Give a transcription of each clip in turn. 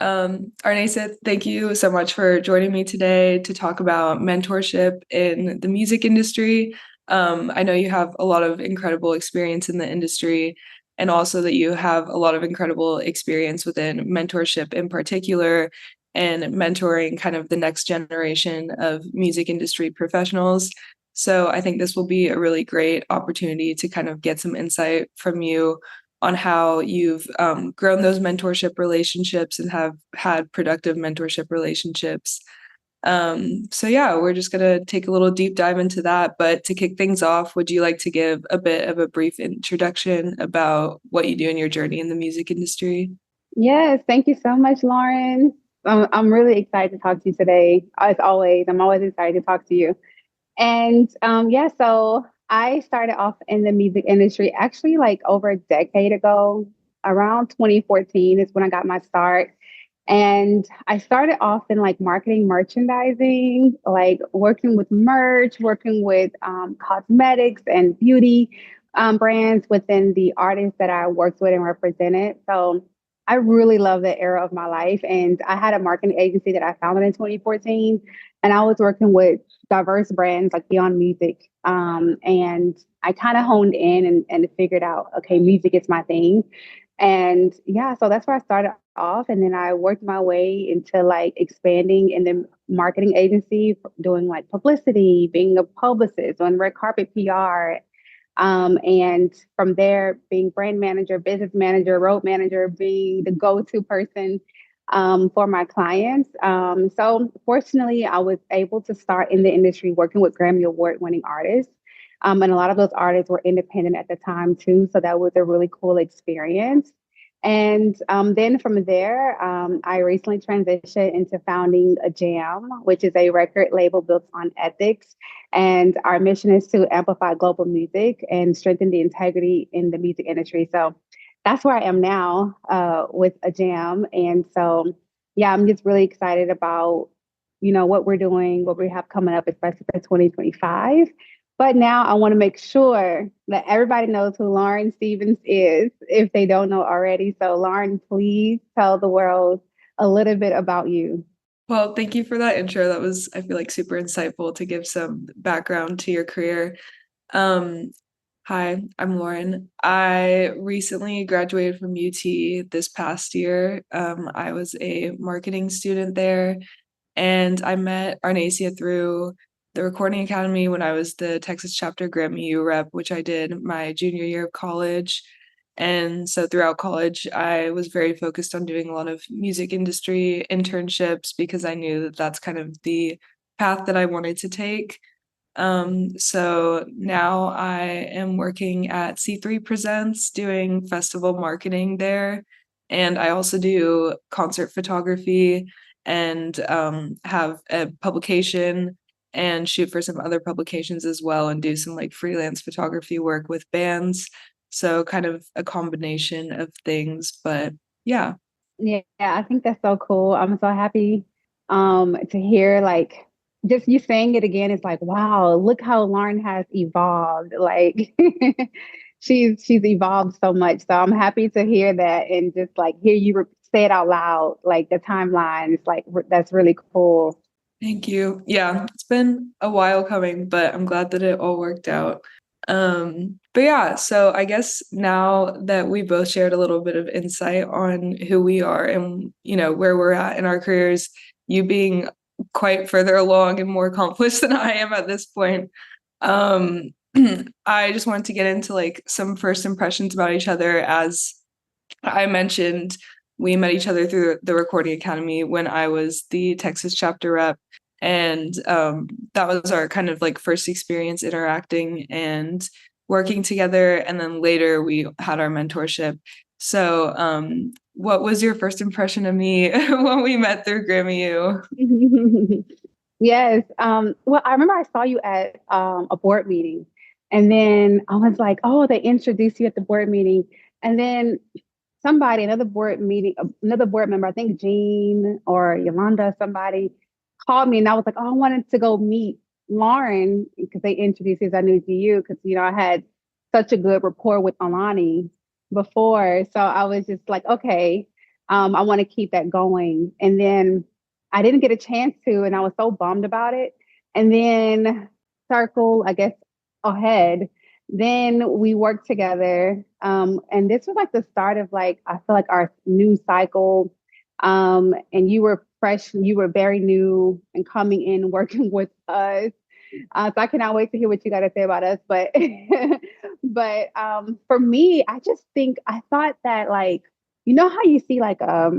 Arnaecia, thank you so much for joining me today to talk about mentorship in the music industry. I know you have a lot of incredible experience in the industry, and also that you have a lot of incredible experience within mentorship in particular, and mentoring kind of the next generation of music industry professionals. So I think this will be a really great opportunity to kind of get some insight from you on how you've grown those mentorship relationships and have had productive mentorship relationships. So yeah, we're just gonna take a little deep dive into that. But to kick things off, would you like to give a bit of a brief introduction about what you do in your journey in the music industry? Yes, thank you so much, Lauren. I'm really excited to talk to you today. As always, I'm always excited to talk to you. And yeah, so I started off in the music industry actually like over a decade ago. Around 2014 is when I got my start. And I started off in like marketing, merchandising, like working with merch, working with cosmetics and beauty brands within the artists that I worked with and represented. So I really love that era of my life. And I had a marketing agency that I founded in 2014. And I was working with diverse brands like Beyond Music. And I kind of honed in and figured out, okay, music is my thing. And yeah, so that's where I started off. And then I worked my way into like expanding in the marketing agency, doing like publicity, being a publicist, doing red carpet PR. And from there, being brand manager, business manager, road manager, being the go to person for my clients. So fortunately, I was able to start in the industry working with Grammy Award winning artists. And a lot of those artists were independent at the time too. So that was a really cool experience. And then from there, I recently transitioned into founding a Jam, which is a record label built on ethics. And our mission is to amplify global music and strengthen the integrity in the music industry. So that's where I am now with a Jam. And so, yeah, I'm just really excited about, what we're doing, what we have coming up, especially for 2025. But now I want to make sure that everybody knows who Lauren Stevens is if they don't know already. So, Lauren, please tell the world a little bit about you. Well, thank you for that intro. That was, I feel like, super insightful to give some background to your career. Um, Hi, I'm Lauren. I recently graduated from UT this past year. I was a marketing student there, and I met Arnaecia through the Recording Academy when I was the Texas chapter Grammy U rep, which I did my junior year of college. And so throughout college, I was very focused on doing a lot of music industry internships because I knew that that's kind of the path that I wanted to take. So now I am working at C3 Presents doing festival marketing there. And I also do concert photography and have a publication and shoot for some other publications as well and do some like freelance photography work with bands. So kind of a combination of things, but yeah. Yeah, I think that's so cool. I'm so happy to hear like just you saying it again. It's like, wow, look how Lauren has evolved. Like she's evolved so much. So I'm happy to hear that and just like hear you say it out loud, like the timeline. It's like that's really cool. Thank you. Yeah, it's been a while coming, but I'm glad that it all worked out. But yeah, so I guess now that we both shared a little bit of insight on who we are and where we're at in our careers, you being quite further along and more accomplished than I am at this point. Um, I just wanted to get into like some first impressions about each other. As I mentioned, we met each other through the Recording Academy when I was the Texas chapter rep. And that was our kind of like first experience interacting and working together. And then later we had our mentorship. So, what was your first impression of me when we met through Grammy U? Yes. Well, I remember I saw you at a board meeting, and then I was like, "Oh, they introduced you at the board meeting," and then another board member, I think Jean or Yolanda, somebody called me, and I was like, "Oh, I wanted to go meet Lauren because they introduced us. I knew to you because I had such a good rapport with Alani before, so I was just like, okay." I want to keep that going. And then I didn't get a chance to, and I was so bummed about it. And then circle, I guess, ahead. Then we worked together. And this was like the start of like, I feel like our new cycle. And you were fresh, you were very new and coming in working with us. So I cannot wait to hear what you got to say about us. But for me, I just think I thought that like you know how you see like a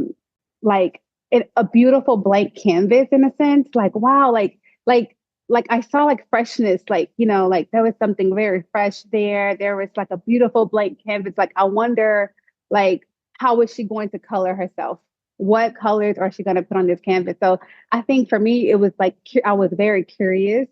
beautiful blank canvas in a sense, like wow, like I saw like freshness, like you know, like there was something very fresh there. There was like a beautiful blank canvas. Like I wonder, like how is she going to color herself? What colors are she going to put on this canvas? So I think for me, it was like I was very curious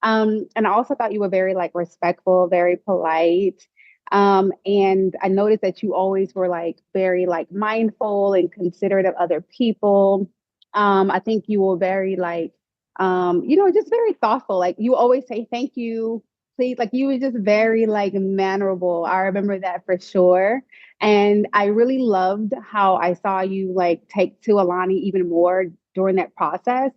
and I also thought you were very like respectful, very polite. And I noticed that you always were like very like mindful and considerate of other people. I think you were very like, you know, just very thoughtful. Like you always say thank you, please. Like you were just very like mannerable. I remember that for sure. And I really loved how I saw you like take to Alani even more during that process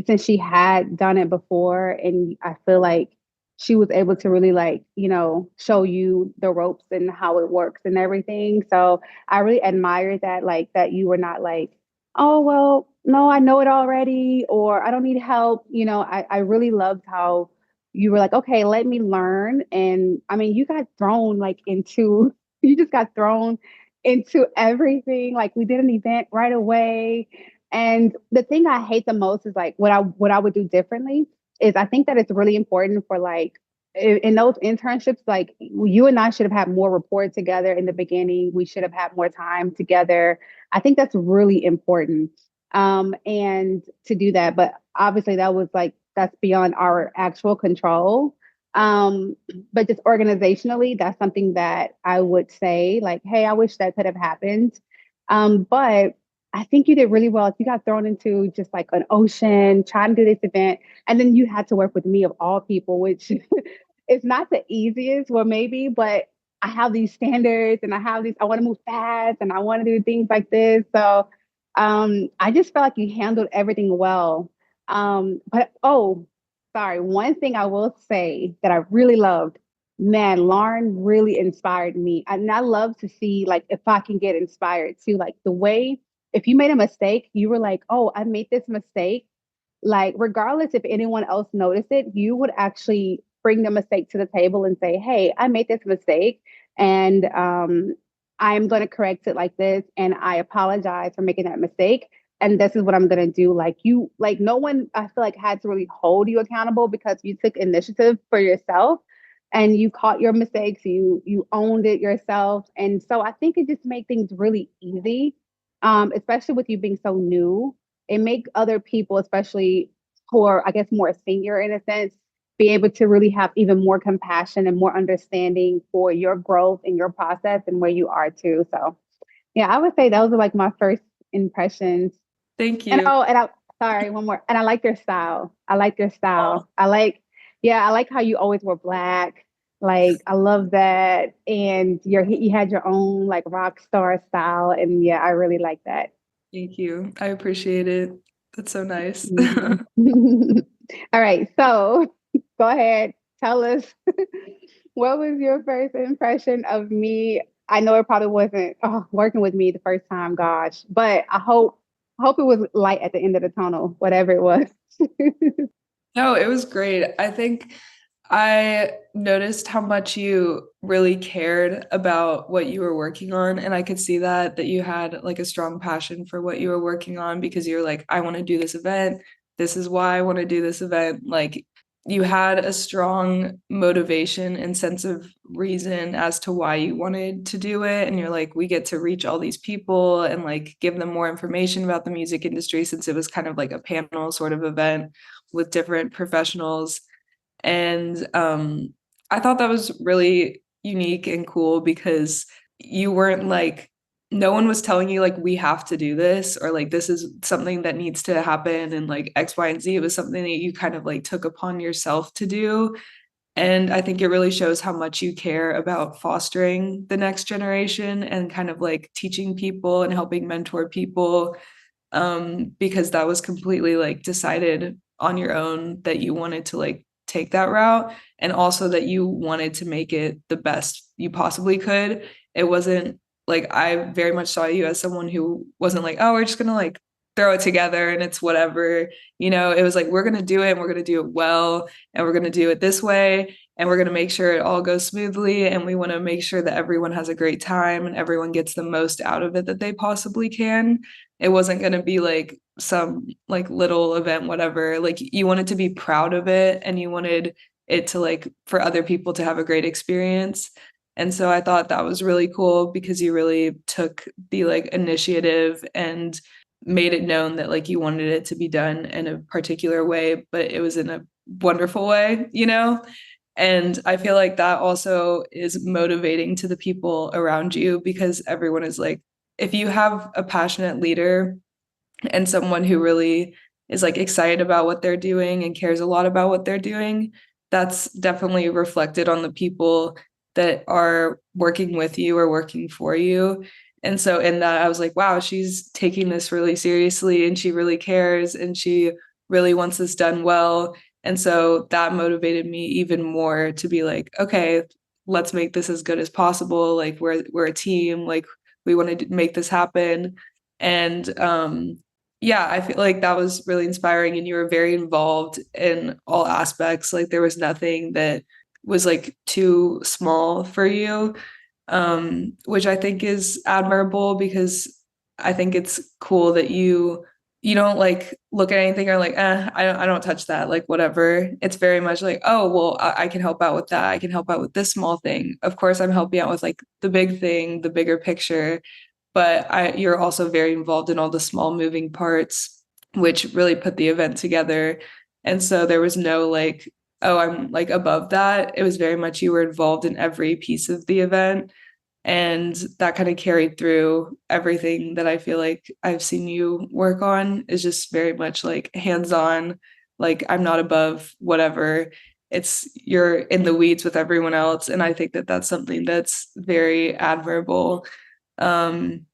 since she had done it before and I feel like she was able to really like you know show you the ropes and how it works and everything so I really admired that like that you were not like oh well no I know it already or I don't need help you know I really loved how you were like okay let me learn and I mean you got thrown like into you just got thrown into everything like we did an event right away and the thing I hate the most is like what I would do differently is I think that it's really important for like in those internships, like you and I should have had more rapport together in the beginning. We should have had more time together. I think that's really important. And to do that, but obviously that was like that's beyond our actual control. Um, but just organizationally, that's something that I would say, like, hey, I wish that could have happened. But I think you did really well. If you got thrown into just like an ocean, trying to do this event, and then you had to work with me of all people, which is not the easiest, well, maybe, but I have these standards and I have these, I want to move fast and I want to do things like this. So I just felt like you handled everything well. But oh, sorry, one thing I will say that I really loved, man, Lauren really inspired me. And I love to see like if I can get inspired too, like the way if you made a mistake, you were like, oh, I made this mistake. Like, regardless if anyone else noticed it, you would actually bring the mistake to the table and say, hey, I made this mistake and I'm going to correct it like this. And I apologize for making that mistake. And this is what I'm going to do. Like, you, like, no one, I feel like, had to really hold you accountable because you took initiative for yourself and you caught your mistakes, you owned it yourself. And so I think it just made things really easy, especially with you being so new it make other people, especially who are, I guess, more senior in a sense, be able to really have even more compassion and more understanding for your growth and your process and where you are too. So, yeah, I would say those are like my first impressions. Thank And you. oh, and I sorry, one more. And I like your style. I like your Oh, style. I like, yeah, I like how you always were black. Like I love that, and you had your own like rock star style, and yeah, I really like that. thank you. I appreciate it. That's so nice. Mhm. All right, so go ahead, tell us what was your first impression of me? I know it probably wasn't working with me the first time, gosh, but I hope it was light at the end of the tunnel, whatever it was. No, it was great. I think I noticed how much you really cared about what you were working on, and I could see that you had like a strong passion for what you were working on because you're like, I want to do this event. This is why I want to do this event. Like you had a strong motivation and sense of reason as to why you wanted to do it. And you're like, we get to reach all these people and like give them more information about the music industry since it was kind of like a panel sort of event with different professionals. And I thought that was really unique and cool because you weren't like, no one was telling you like we have to do this or like this is something that needs to happen and like X, Y, and Z. It was something that you kind of like took upon yourself to do. And I think it really shows how much you care about fostering the next generation and kind of like teaching people and helping mentor people, because that was completely like decided on your own that you wanted to like take that route, and also that you wanted to make it the best you possibly could. It wasn't like, I very much saw you as someone who wasn't like, oh, we're just gonna like throw it together and it's whatever. It was like, we're gonna do it and we're gonna do it well, and we're gonna do it this way, and we're going to make sure it all goes smoothly, and we want to make sure that everyone has a great time and everyone gets the most out of it that they possibly can. It wasn't going to be like some like little event, whatever. Like, you wanted to be proud of it, and you wanted it to like for other people to have a great experience. And so I thought that was really cool because you really took the like initiative and made it known that like you wanted it to be done in a particular way, but it was in a wonderful way. And I feel like that also is motivating to the people around you, because everyone is like, if you have a passionate leader and someone who really is like excited about what they're doing and cares a lot about what they're doing, that's definitely reflected on the people that are working with you or working for you. And so in that, I was like, wow, she's taking this really seriously and she really cares and she really wants this done well. And so that motivated me even more to be like, okay, let's make this as good as possible. Like, we're a team, like we want to make this happen. And yeah, I feel like that was really inspiring, and you were very involved in all aspects. Like, there was nothing that was like too small for you, which I think is admirable, because I think it's cool that you don't like look at anything or like, I don't touch that, like whatever. It's very much like, oh, well, I can help out with that. I can help out with this small thing. Of course, I'm helping out with like the big thing, the bigger picture, but you're also very involved in all the small moving parts, which really put the event together. And so there was no like, oh, I'm like above that. It was very much you were involved in every piece of the event. And that kind of carried through everything that I feel like I've seen you work on, is just very much like hands on. Like, I'm not above whatever. It's you're in the weeds with everyone else. And I think that that's something that's very admirable. Um,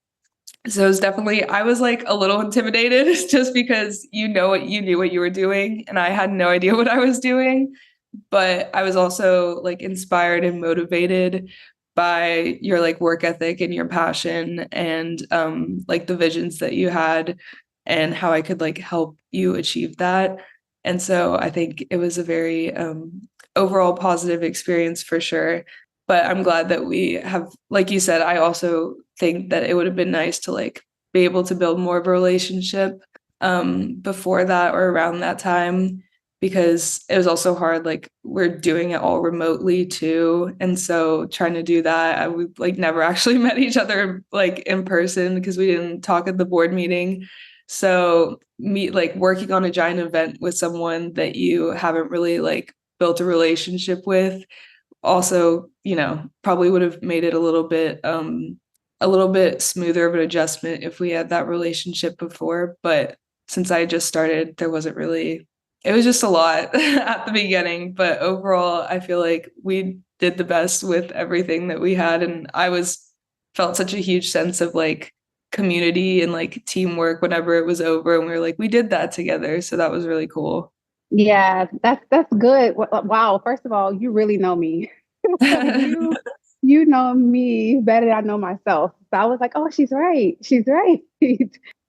so it was definitely, I was like a little intimidated just because you knew what you were doing, and I had no idea what I was doing. But I was also like inspired and motivated by your like work ethic and your passion, and like the visions that you had and how I could like help you achieve that. And so I think it was a very overall positive experience for sure. But I'm glad that we have, like you said, I also think that it would have been nice to like be able to build more of a relationship before that or around that time, because it was also hard. Like, we're doing it all remotely too. And so trying to do that, we like never actually met each other like in person because we didn't talk at the board meeting. So me like working on a giant event with someone that you haven't really like built a relationship with also, probably would have made it a little bit smoother of an adjustment if we had that relationship before. But since I just started, there wasn't really, it was just a lot at the beginning. But overall, I feel like we did the best with everything that we had. And felt such a huge sense of like community and like teamwork whenever it was over. And we were like, we did that together. So that was really cool. Yeah, that's good. Wow, first of all, you really know me. You know me better than I know myself. So I was like, oh, she's right. She's right.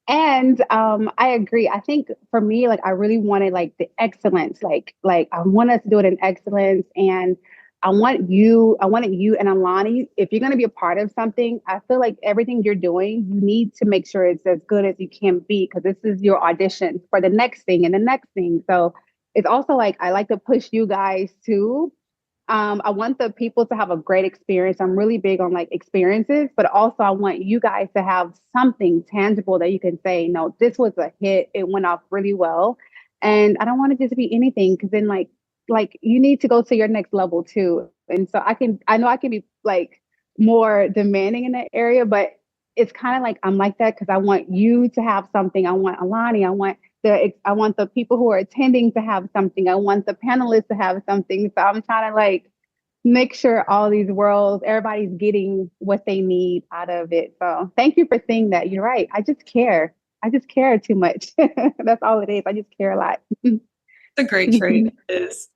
And I agree. I think for me, like I really wanted like the excellence. Like I want us to do it in excellence. And I wanted you and Alani, if you're gonna be a part of something, I feel like everything you're doing, you need to make sure it's as good as you can be, because this is your audition for the next thing and the next thing. So it's also like I like to push you guys too. I want the people to have a great experience. I'm really big on like experiences, but also I want you guys to have something tangible that you can say, no, this was a hit. It went off really well. And I don't want it just to be anything, because then like you need to go to your next level too. And so I know I can be like more demanding in that area, but it's kind of like I'm like that because I want you to have something. I want Alani, I want I want the people who are attending to have something. I want the panelists to have something. So I'm trying to like make sure all these worlds, everybody's getting what they need out of it. So thank you for saying that. You're right. I just care. I just care too much. That's all it is. I just care a lot. It's a great trait. It is.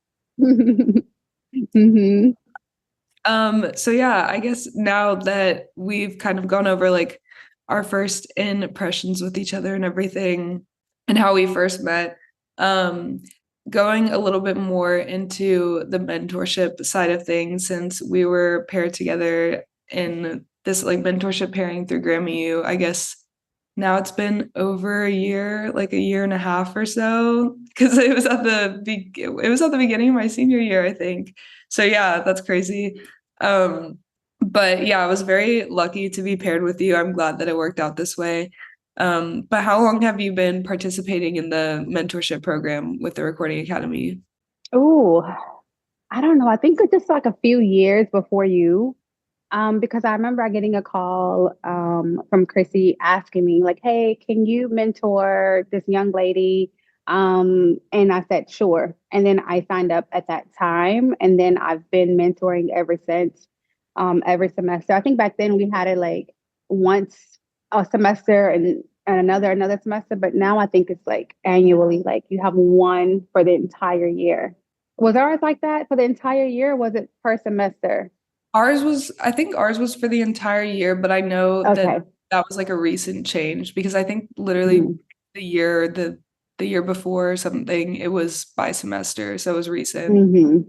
Hmm. So yeah, I guess now that we've kind of gone over like our first impressions with each other and everything and how we first met, um, going a little bit more into the mentorship side of things, since we were paired together in this like mentorship pairing through Grammy U, I guess now it's been over a year, like a year and a half or so, because it was at the beginning of my senior year, I think. So yeah, that's crazy. Um, but yeah, I was very lucky to be paired with you. I'm glad that it worked out this way. But how long have you been participating in the mentorship program with the Recording Academy? Oh, I don't know. I think it's just like a few years before you. Because I remember getting a call from Chrissy asking me, like, hey, can you mentor this young lady? And I said, sure. And then I signed up at that time. And then I've been mentoring ever since, every semester. I think back then we had it like once a semester and another semester. But now I think it's like annually, like you have one for the entire year. Was ours like that for the entire year? Or was it per semester? I think ours was for the entire year, but I know that Okay. that was like a recent change because I think literally Mhm. the year before or something, it was by semester, so it was recent. Mhm.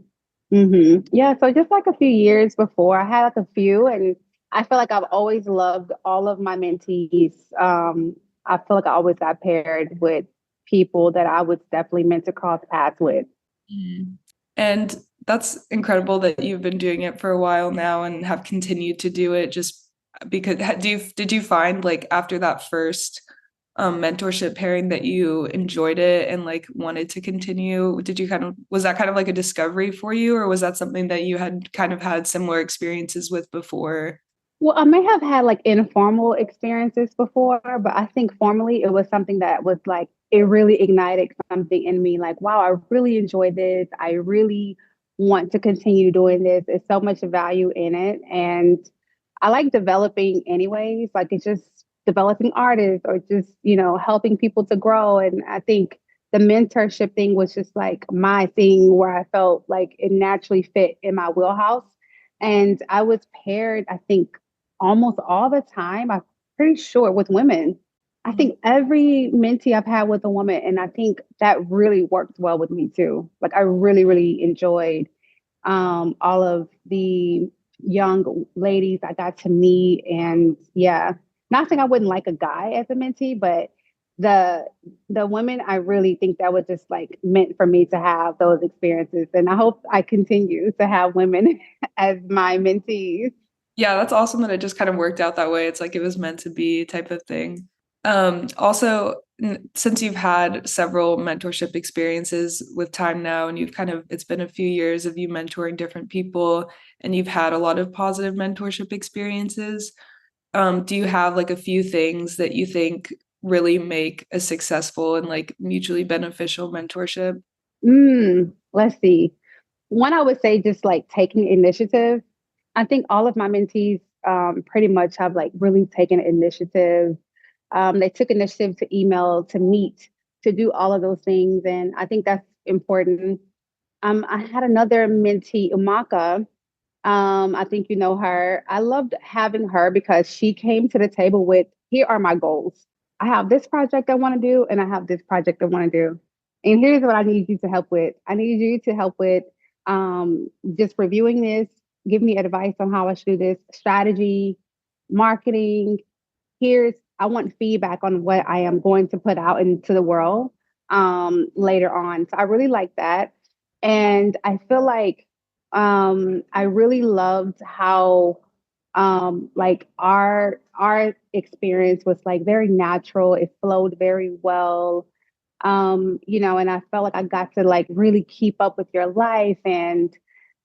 Mhm. Yeah, so just like a few years before, I had like a few, and I feel like I've always loved all of my mentees. I feel like I always got paired with people that I was definitely meant to cross paths with. Mhm. And that's incredible that you've been doing it for a while now and have continued to do it just because did you find like after that first mentorship pairing that you enjoyed it and like wanted to continue? Did you kind of was that kind of like a discovery for you, or was that something that you had kind of had similar experiences with before? Well, I may have had like informal experiences before, but I think formally it was something that was like it really ignited something in me. Like, wow, I really enjoy this. I really want to continue doing this. There's so much value in it. And I like developing anyways. Like it's just developing artists or just, helping people to grow. And I think the mentorship thing was just like my thing where I felt like it naturally fit in my wheelhouse. And I was paired, I think almost all the time. I'm pretty sure with women. I think every mentee I've had with a woman, and I think that really worked well with me too. Like I really, really enjoyed all of the young ladies I got to meet, and yeah, not saying I wouldn't like a guy as a mentee, but the the women I really think that was just like meant for me to have those experiences, and I hope I continue to have women as my mentees. Yeah, that's awesome that it just kind of worked out that way. It's like it was meant to be type of thing. Also, since you've had several mentorship experiences with time now, and it's been a few years of you mentoring different people, and you've had a lot of positive mentorship experiences. Do you have like a few things that you think really make a successful and like mutually beneficial mentorship? Let's see. One, I would say just like taking initiative. I think all of my mentees pretty much have like really taken initiative. They took initiative to email, to meet, to do all of those things. And I think that's important. I had another mentee, Umaka. I think you know her. I loved having her because she came to the table with, here are my goals. I have this project I want to do, and I have this project I want to do. And here's what I need you to help with. I need you to help with just reviewing this, give me advice on how I should do this, strategy, marketing. I want feedback on what I am going to put out into the world later on. So I really like that. And I feel like I really loved how like our experience was like very natural. It flowed very well. And I felt like I got to like really keep up with your life and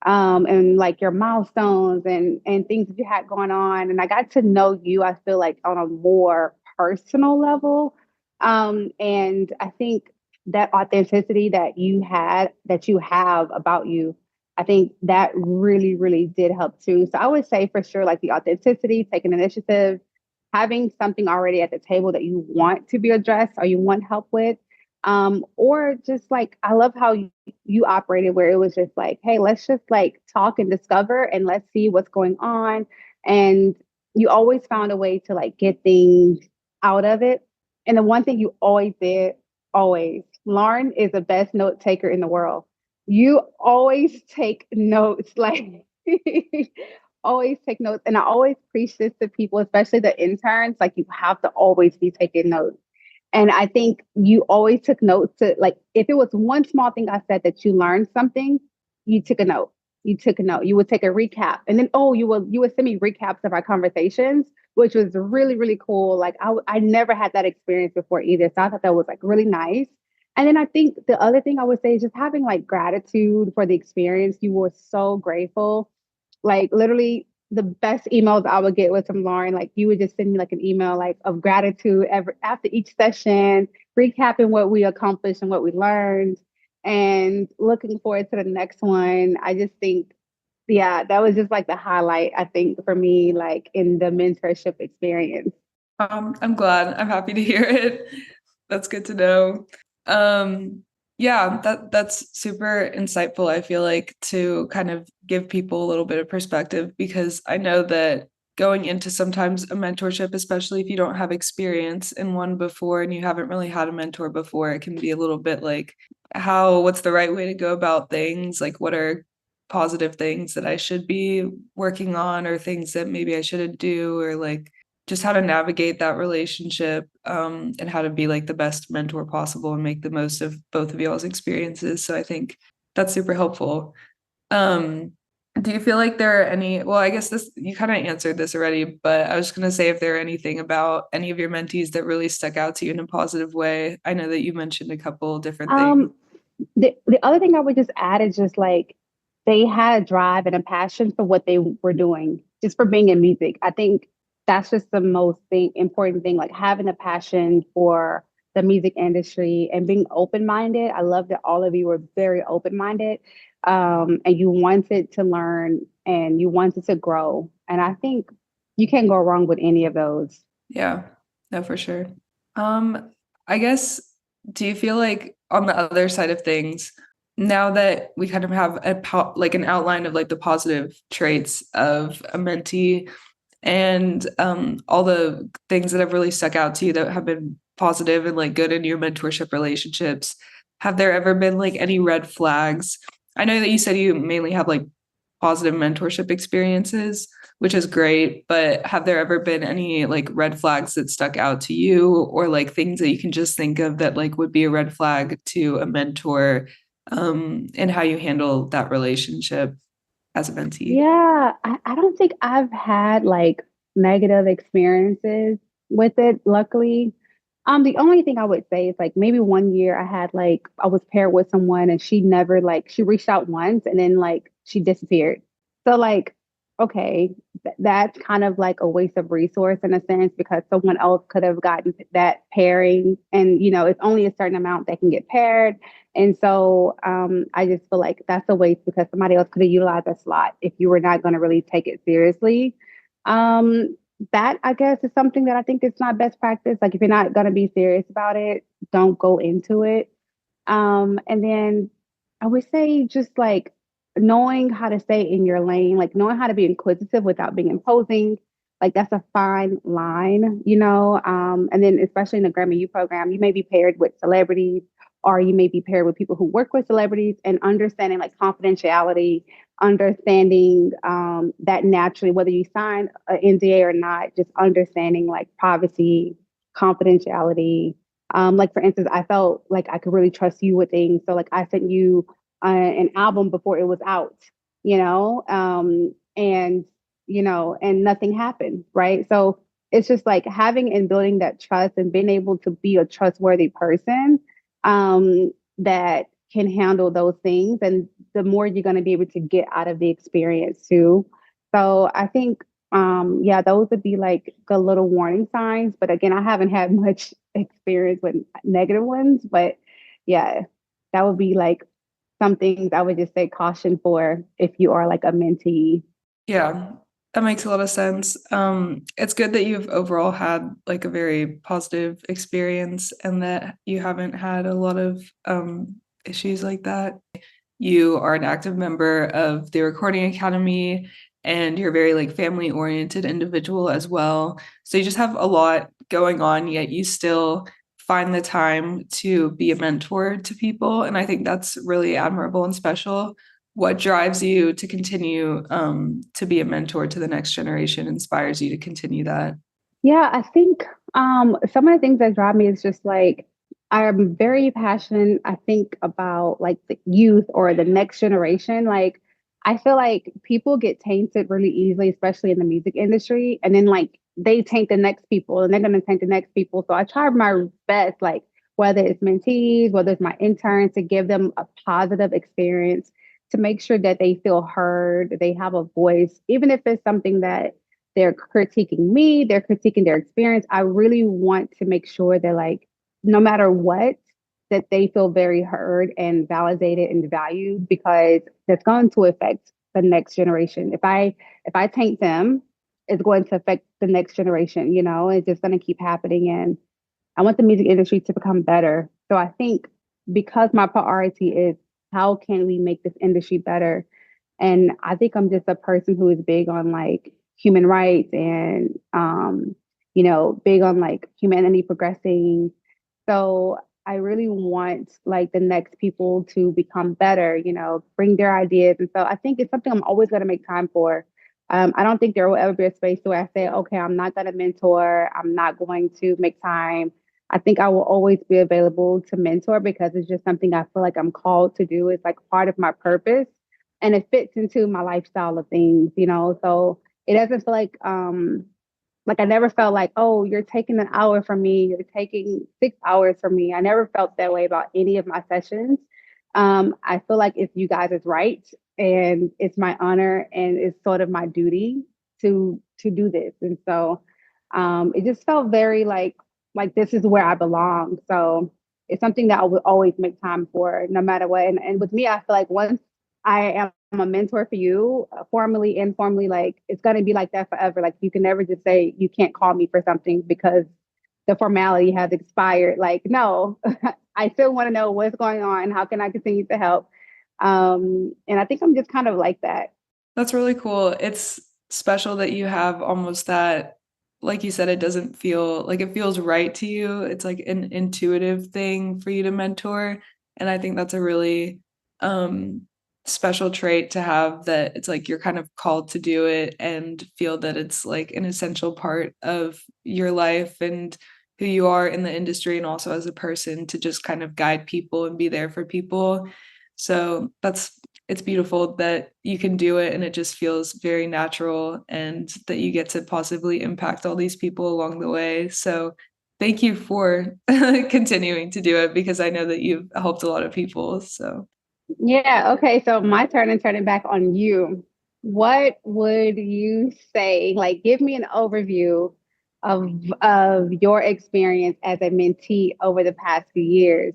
like your milestones and things that you had going on. And I got to know you, I feel like on a more personal level. And I think that authenticity that you have about you, I think that really, really did help too. So I would say for sure, like the authenticity, taking initiative, having something already at the table that you want to be addressed or you want help with. Or just like, I love how you operated where it was just like, hey, let's just like talk and discover and let's see what's going on. And you always found a way to like get things out of it. And the one thing you always did, always, Lauren is the best note taker in the world. You always take notes, like always take notes. And I always preach this to people, especially the interns, like you have to always be taking notes. And I think you always took notes to like if it was one small thing I said that you learned something, you took a note. You took a note. You would take a recap, and then you would send me recaps of our conversations, which was really really cool. Like I never had that experience before either, so I thought that was like really nice. And then I think the other thing I would say is just having like gratitude for the experience. You were so grateful, like literally the best emails I would get was from Lauren. Like you would just send me like an email like of gratitude after each session, recapping what we accomplished and what we learned and looking forward to the next one. I just think, yeah, that was just like the highlight, I think, for me, like in the mentorship experience. I'm glad. I'm happy to hear it. That's good to know. Yeah, that's super insightful, I feel like, to kind of give people a little bit of perspective because I know that going into sometimes a mentorship, especially if you don't have experience in one before and you haven't really had a mentor before, it can be a little bit like what's the right way to go about things? Like what are positive things that I should be working on or things that maybe I shouldn't do or like just how to navigate that relationship and how to be like the best mentor possible and make the most of both of y'all's experiences. So I think that's super helpful. Um, do you feel like there are any, well, I guess this, you kind of answered this already, but I was just going to say if there are anything about any of your mentees that really stuck out to you in a positive way. I know that you mentioned a couple different things. Um, the other thing I would just add is just like they had a drive and a passion for what they were doing, just for being in music. I think that's just the most important thing, like having a passion for the music industry and being open minded. I love that all of you were very open minded, and you wanted to learn and you wanted to grow. And I think you can't go wrong with any of those. Yeah, no, for sure. Um, I guess, do you feel like on the other side of things, now that we kind of have like an outline of like the positive traits of a mentee and all the things that have really stuck out to you that have been positive and like good in your mentorship relationships, have there ever been like any red flags? I know that you said you mainly have like positive mentorship experiences, which is great, but have there ever been any like red flags that stuck out to you or like things that you can just think of that like would be a red flag to a mentor and how you handle that relationship as a mentee? Yeah, I don't think I've had like negative experiences with it, luckily. The only thing I would say is like maybe one year I had like I was paired with someone and she never like she reached out once and then like she disappeared. So like, okay, that's kind of like a waste of resource in a sense because someone else could have gotten that pairing and it's only a certain amount that can get paired. And so I just feel like that's a waste because somebody else could have utilized that slot if you were not going to really take it seriously. That I guess is something that I think is not best practice. Like if you're not going to be serious about it, don't go into it. And then I would say just like knowing how to stay in your lane, like knowing how to be inquisitive without being imposing. Like that's a fine line. And then especially in the Grammy U program, you may be paired with celebrities or you may be paired with people who work with celebrities and understanding like confidentiality, understanding that naturally, whether you sign an NDA or not, just understanding like privacy, confidentiality. Like for instance, I felt like I could really trust you with things. So like I sent you an album before it was out, and and nothing happened, right? So it's just like having and building that trust and being able to be a trustworthy person that can handle those things, and the more you're going to be able to get out of the experience too. So I think Yeah, those would be like the little warning signs. But again, I haven't had much experience with negative ones. But yeah, that would be like some things I would just say caution for if you are like a mentee. Yeah, that makes a lot of sense. It's good that you've overall had like a very positive experience and that you haven't had a lot of issues like that. You are an active member of the Recording Academy and you're a very like family oriented individual as well. So you just have a lot going on, yet you still find the time to be a mentor to people. And I think that's really admirable and special. What drives you to continue to be a mentor to the next generation inspires you to continue that? Yeah, I think some of the things that drive me is just like I'm very passionate, I think, about like the youth or the next generation. Like I feel like people get tainted really easily, especially in the music industry, and then like they taint the next people and they're gonna taint the next people. So I try my best, like whether it's mentees, whether it's my interns, to give them a positive experience, to make sure that they feel heard, they have a voice, even if it's something that they're critiquing me, they're critiquing their experience. I really want to make sure that like no matter what, that they feel very heard and validated and valued, because that's going to affect the next generation. If I taint them, it's going to affect the next generation, you know, it's just going to keep happening. And I want the music industry to become better. So I think because my priority is how can we make this industry better? And I think I'm just a person who is big on like human rights and you know, big on like humanity progressing. So I really want like the next people to become better, you know, bring their ideas. And so I think it's something I'm always going to make time for. I don't think there will ever be a space where I say, okay, I'm not going to mentor. I'm not going to make time. I think I will always be available to mentor because it's just something I feel like I'm called to do. It's like part of my purpose and it fits into my lifestyle of things, you know. So it doesn't feel like I never felt like, oh, you're taking an hour from me, you're taking 6 hours from me. I never felt that way about any of my sessions. I feel like if you guys is right and it's my honor and it's sort of my duty to do this. And so it just felt very like this is where I belong. So it's something that I would always make time for no matter what. And with me, I feel like once I am a mentor for you, formally, informally, like it's gonna be like that forever. Like you can never just say you can't call me for something because the formality has expired. Like, no, I still want to know what's going on. How can I continue to help? And I think I'm just kind of like that. That's really cool. It's special that you have almost that, like you said, it doesn't feel like it feels right to you. It's like an intuitive thing for you to mentor. And I think that's a really um special trait to have, that it's like you're kind of called to do it and feel that it's like an essential part of your life and who you are in the industry and also as a person to just kind of guide people and be there for people. So it's beautiful that you can do it and it just feels very natural and that you get to positively impact all these people along the way. So thank you for continuing to do it because I know that you've helped a lot of people. So Yeah. Okay. So my turn and turning back on you. What would you say? Like, give me an overview of your experience as a mentee over the past few years,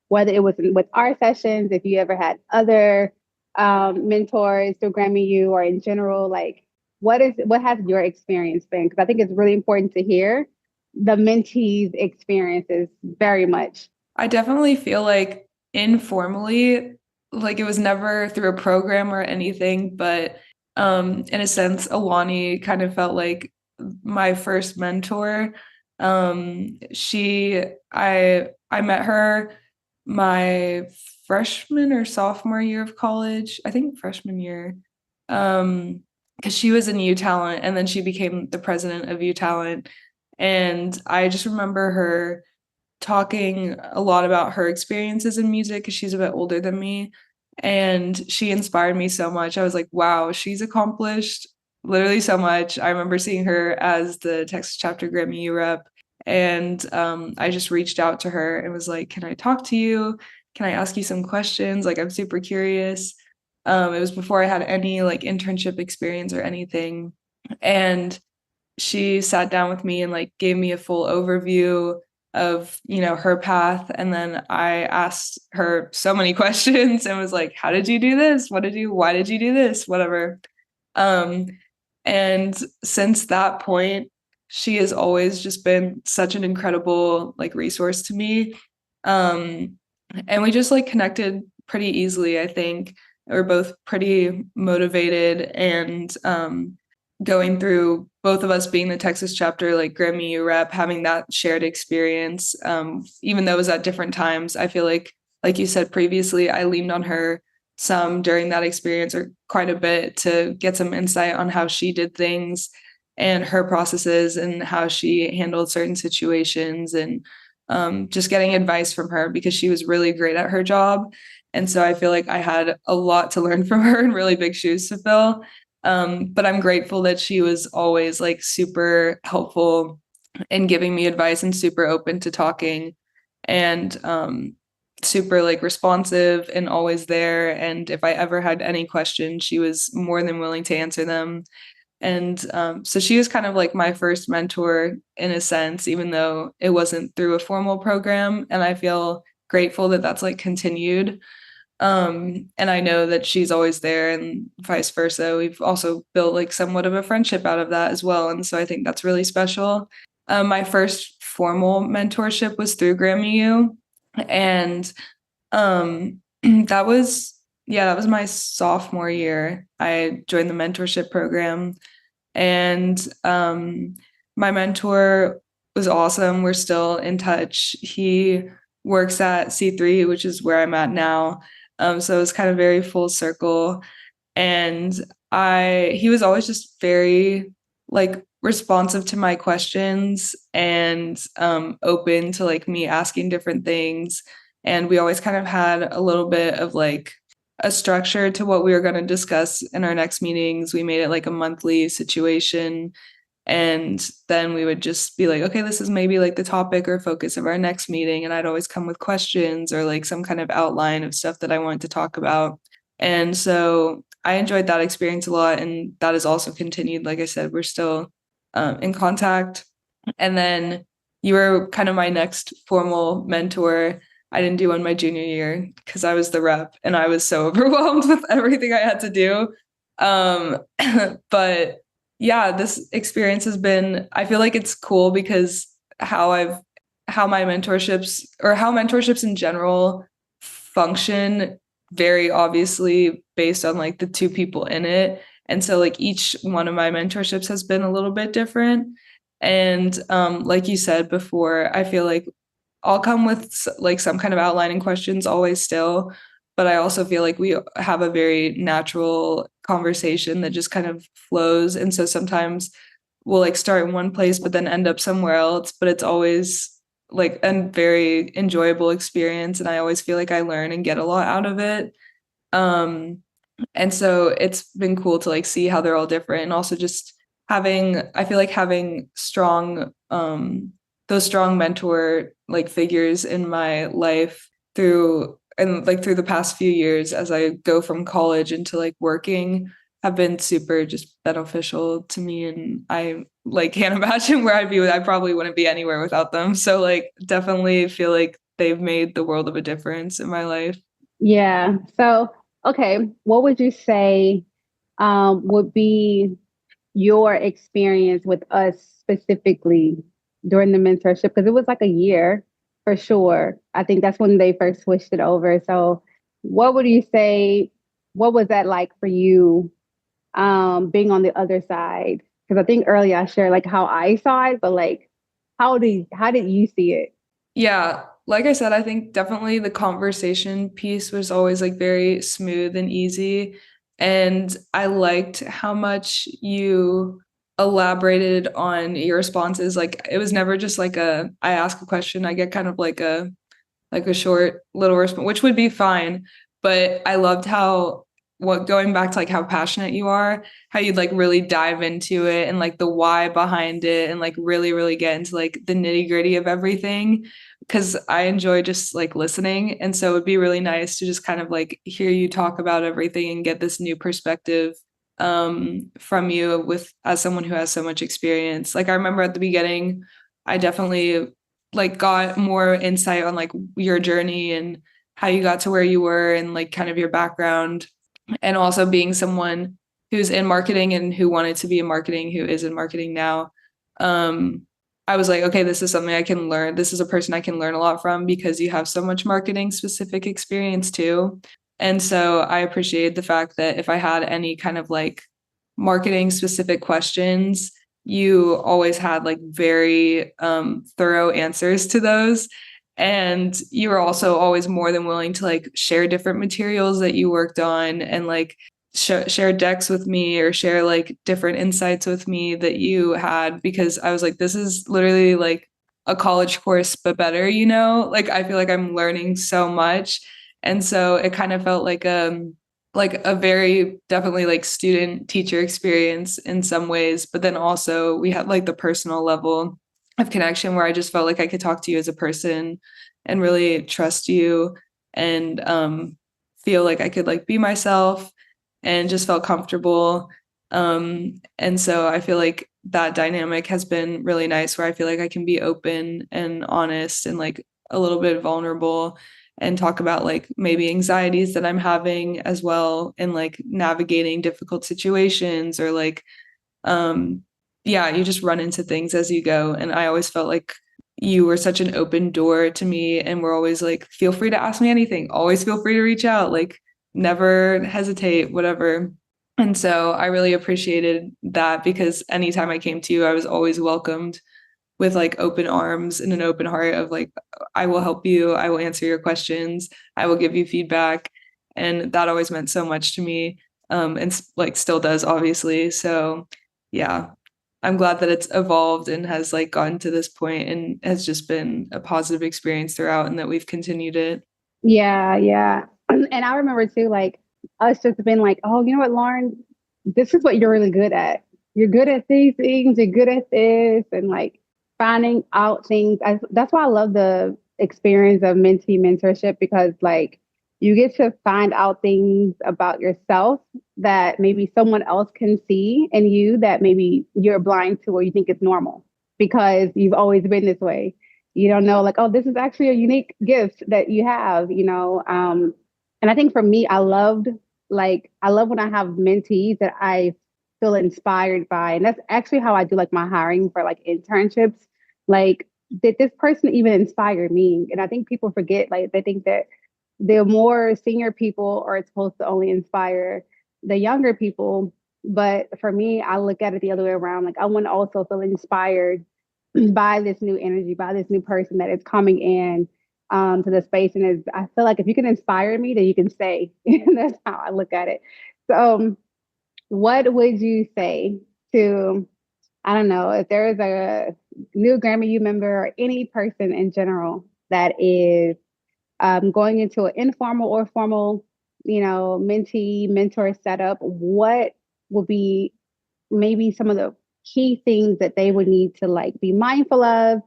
whether it was with our sessions, if you ever had other mentors programming you, or in general, like what has your experience been? Because I think it's really important to hear the mentees' experiences very much. I definitely feel like informally, like it was never through a program or anything, but in a sense, Alani kind of felt like my first mentor. I met her my freshman or sophomore year of college, I think freshman year. Because she was in U Talent and then she became the president of U Talent. And I just remember her talking a lot about her experiences in music because she's a bit older than me. And she inspired me so much. I was like, wow, she's accomplished literally so much. I remember seeing her as the Texas chapter Grammy U rep. And I just reached out to her and was like, can I talk to you? Can I ask you some questions? Like, I'm super curious. It was before I had any like internship experience or anything. And she sat down with me and like gave me a full overview of, her path. And then I asked her so many questions and was like, how did you do this? Why did you do this? Whatever. Um, and since that point, she has always just been such an incredible like resource to me. Um, and we just like connected pretty easily, I think. We're both pretty motivated and going through both of us being the Texas chapter, like Grammy U rep, having that shared experience, even though it was at different times. I feel like you said previously, I leaned on her some during that experience or quite a bit to get some insight on how she did things and her processes and how she handled certain situations and just getting advice from her because she was really great at her job. And so I feel like I had a lot to learn from her and really big shoes to fill. But I'm grateful that she was always like super helpful in giving me advice and super open to talking and super like responsive and always there. And if I ever had any questions, she was more than willing to answer them. And so she was kind of like my first mentor in a sense, even though it wasn't through a formal program. And I feel grateful that that's like continued. And I know that she's always there and vice versa. We've also built like somewhat of a friendship out of that as well. And so I think that's really special. My first formal mentorship was through Grammy U. And that was, yeah, that was my sophomore year. I joined the mentorship program and my mentor was awesome. We're still in touch. He works at C3, which is where I'm at now. So it was kind of very full circle. And he was always just very like responsive to my questions and open to like me asking different things. And we always kind of had a little bit of like a structure to what we were going to discuss in our next meetings. We made it like a monthly situation. And then we would just be like, okay, this is maybe like the topic or focus of our next meeting. And I'd always come with questions or like some kind of outline of stuff that I wanted to talk about. And so I enjoyed that experience a lot. And that has also continued. Like I said, we're still in contact. And then you were kind of my next formal mentor. I didn't do one my junior year because I was the rep and I was so overwhelmed with everything I had to do. But yeah, this experience has been, I feel like it's cool because how my mentorships or how mentorships in general function very obviously based on like the two people in it. And so like each one of my mentorships has been a little bit different. And like you said before, I feel like I'll come with like some kind of outlining questions always still, but I also feel like we have a very natural conversation that just kind of flows. And so sometimes we'll like start in one place, but then end up somewhere else. But it's always like a very enjoyable experience. And I always feel like I learn and get a lot out of it. Um, and so it's been cool to like see how they're all different and also just I feel like having those strong mentor like figures in my life through the past few years as I go from college into like working have been super just beneficial to me. And I like can't imagine where I'd be. I probably wouldn't be anywhere without them. So like definitely feel like they've made the world of a difference in my life. Yeah. So, okay, what would you say would be your experience with us specifically during the mentorship? Because it was like a year for sure. I think that's when they first switched it over. So, what would you say? What was that like for you being on the other side? Because I think earlier I shared like how I saw it, but like how did you see it? Yeah, like I said, I think definitely the conversation piece was always like very smooth and easy. And I liked how much you elaborated on your responses. Like it was never just like I ask a question, I get kind of like a short little response, which would be fine. But I loved how what going back to like how passionate you are, how you'd like really dive into it and like the why behind it and like really, really get into like the nitty gritty of everything. Cause I enjoy just like listening. And so it'd be really nice to just kind of like hear you talk about everything and get this new perspective from you with as someone who has so much experience. Like I remember at the beginning, I definitely like got more insight on like your journey and how you got to where you were and like kind of your background, and also being someone who's in marketing and who wanted to be in marketing, who is in marketing now. um I was like, okay, this is something I can learn. This is a person I can learn a lot from because you have so much marketing specific experience too. And so I appreciated the fact that if I had any kind of like marketing specific questions, you always had like very thorough answers to those. And you were also always more than willing to like share different materials that you worked on and like share decks with me or share like different insights with me that you had, because I was like, this is literally like a college course, but better, you know? Like I feel like I'm learning so much. And so it kind of felt like a very definitely like student teacher experience in some ways, but then also we had like the personal level of connection where I just felt like I could talk to you as a person and really trust you, and feel like I could like be myself and just felt comfortable. And so I feel like that dynamic has been really nice where I feel like I can be open and honest and like a little bit vulnerable and talk about like maybe anxieties that I'm having as well, and like navigating difficult situations or like um yeah, you just run into things as you go. And I always felt like you were such an open door to me and we're always like, feel free to ask me anything. Always feel free to reach out. Like never hesitate, whatever. And so I really appreciated that because anytime I came to you, I was always welcomed with like open arms and an open heart of like, I will help you, I will answer your questions, I will give you feedback. And that always meant so much to me. And like still does, obviously. So yeah, I'm glad that it's evolved and has like gotten to this point and has just been a positive experience throughout and that we've continued it. Yeah, yeah. And I remember too, like us just being like, oh, you know what, Lauren, this is what you're really good at. You're good at these things, you're good at this, and like finding out things. That's why I love the experience of mentee mentorship, because like you get to find out things about yourself that maybe someone else can see in you that maybe you're blind to or you think it's normal because you've always been this way. You don't know, like, oh, this is actually a unique gift that you have, you know. And I think for me, I love when I have mentees that I feel inspired by. And that's actually how I do like my hiring for like internships. Like, did this person even inspire me? And I think people forget, like, they think that the more senior people are supposed to only inspire the younger people. But for me, I look at it the other way around. Like, I want to also feel inspired by this new energy, by this new person that is coming in to the space. And I feel like if you can inspire me, then you can stay. And that's how I look at it. So, what would you say to, I don't know, if there is a new Grammy U member or any person in general that is going into an informal or formal, you know, mentee mentor setup, what would be maybe some of the key things that they would need to like be mindful of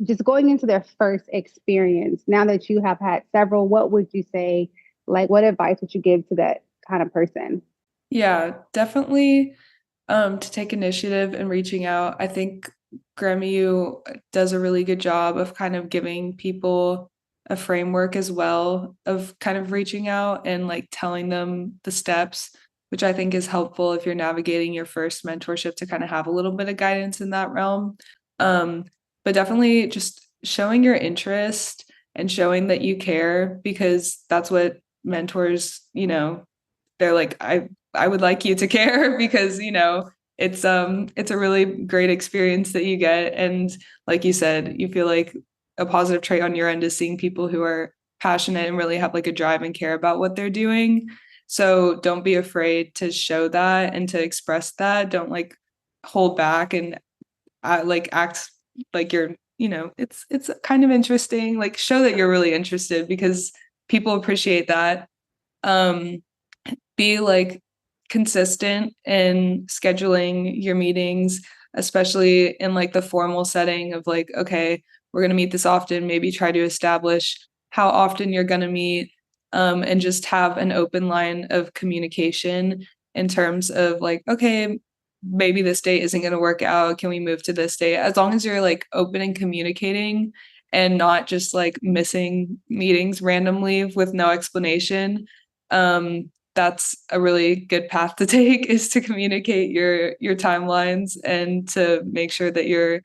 just going into their first experience? Now that you have had several, what would you say, like what advice would you give to that kind of person? Yeah, definitely to take initiative and reaching out. I think Gremu does a really good job of kind of giving people a framework as well of kind of reaching out and like telling them the steps, which I think is helpful if you're navigating your first mentorship to kind of have a little bit of guidance in that realm. Um, but definitely just showing your interest and showing that you care, because that's what mentors, you know, they're like, I would like you to care because, you know, it's a really great experience that you get. And like you said, you feel like a positive trait on your end is seeing people who are passionate and really have like a drive and care about what they're doing. So don't be afraid to show that and to express that. Don't like hold back and like act like you're, you know, it's kind of interesting. Like show that you're really interested because people appreciate that. Um, be like consistent in scheduling your meetings, especially in like the formal setting of like, okay, we're going to meet this often, maybe try to establish how often you're going to meet, and just have an open line of communication. in terms of like, okay, maybe this date isn't going to work out. Can we move to this date? As long as you're like open and communicating and not just like missing meetings randomly with no explanation. That's a really good path to take, is to communicate your timelines and to make sure that you're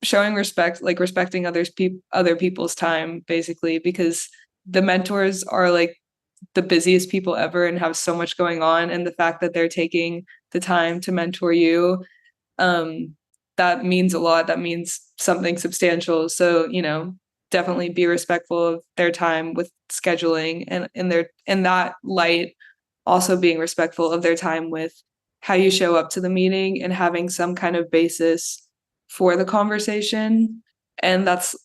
showing respect, like respecting other people's time, basically, because the mentors are like the busiest people ever and have so much going on, and the fact that they're taking the time to mentor you, um, that means a lot. That means something substantial. So, definitely be respectful of their time with scheduling, and in that light, also being respectful of their time with how you show up to the meeting and having some kind of basis for the conversation. And that's,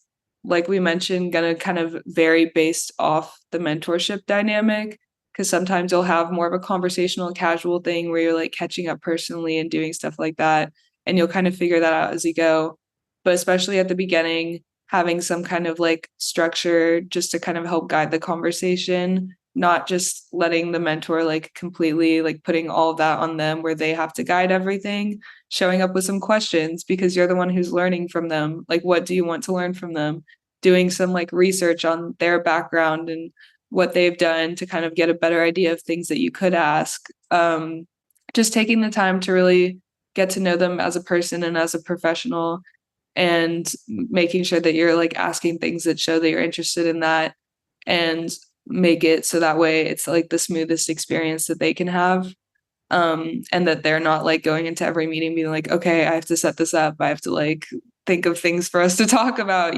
like we mentioned, gonna kind of vary based off the mentorship dynamic, because sometimes you'll have more of a conversational casual thing where you're like catching up personally and doing stuff like that, and you'll kind of figure that out as you go. But especially at the beginning, having some kind of like structure just to kind of help guide the conversation, not just letting the mentor like completely like putting all of that on them where they have to guide everything, showing up with some questions because you're the one who's learning from them. Like, what do you want to learn from them? Doing some like research on their background and what they've done to kind of get a better idea of things that you could ask. Just taking the time to really get to know them as a person and as a professional, and making sure that you're like asking things that show that you're interested in that, and make it so that way it's like the smoothest experience that they can have. And that they're not like going into every meeting being like, okay, I have to set this up, I have to like think of things for us to talk about.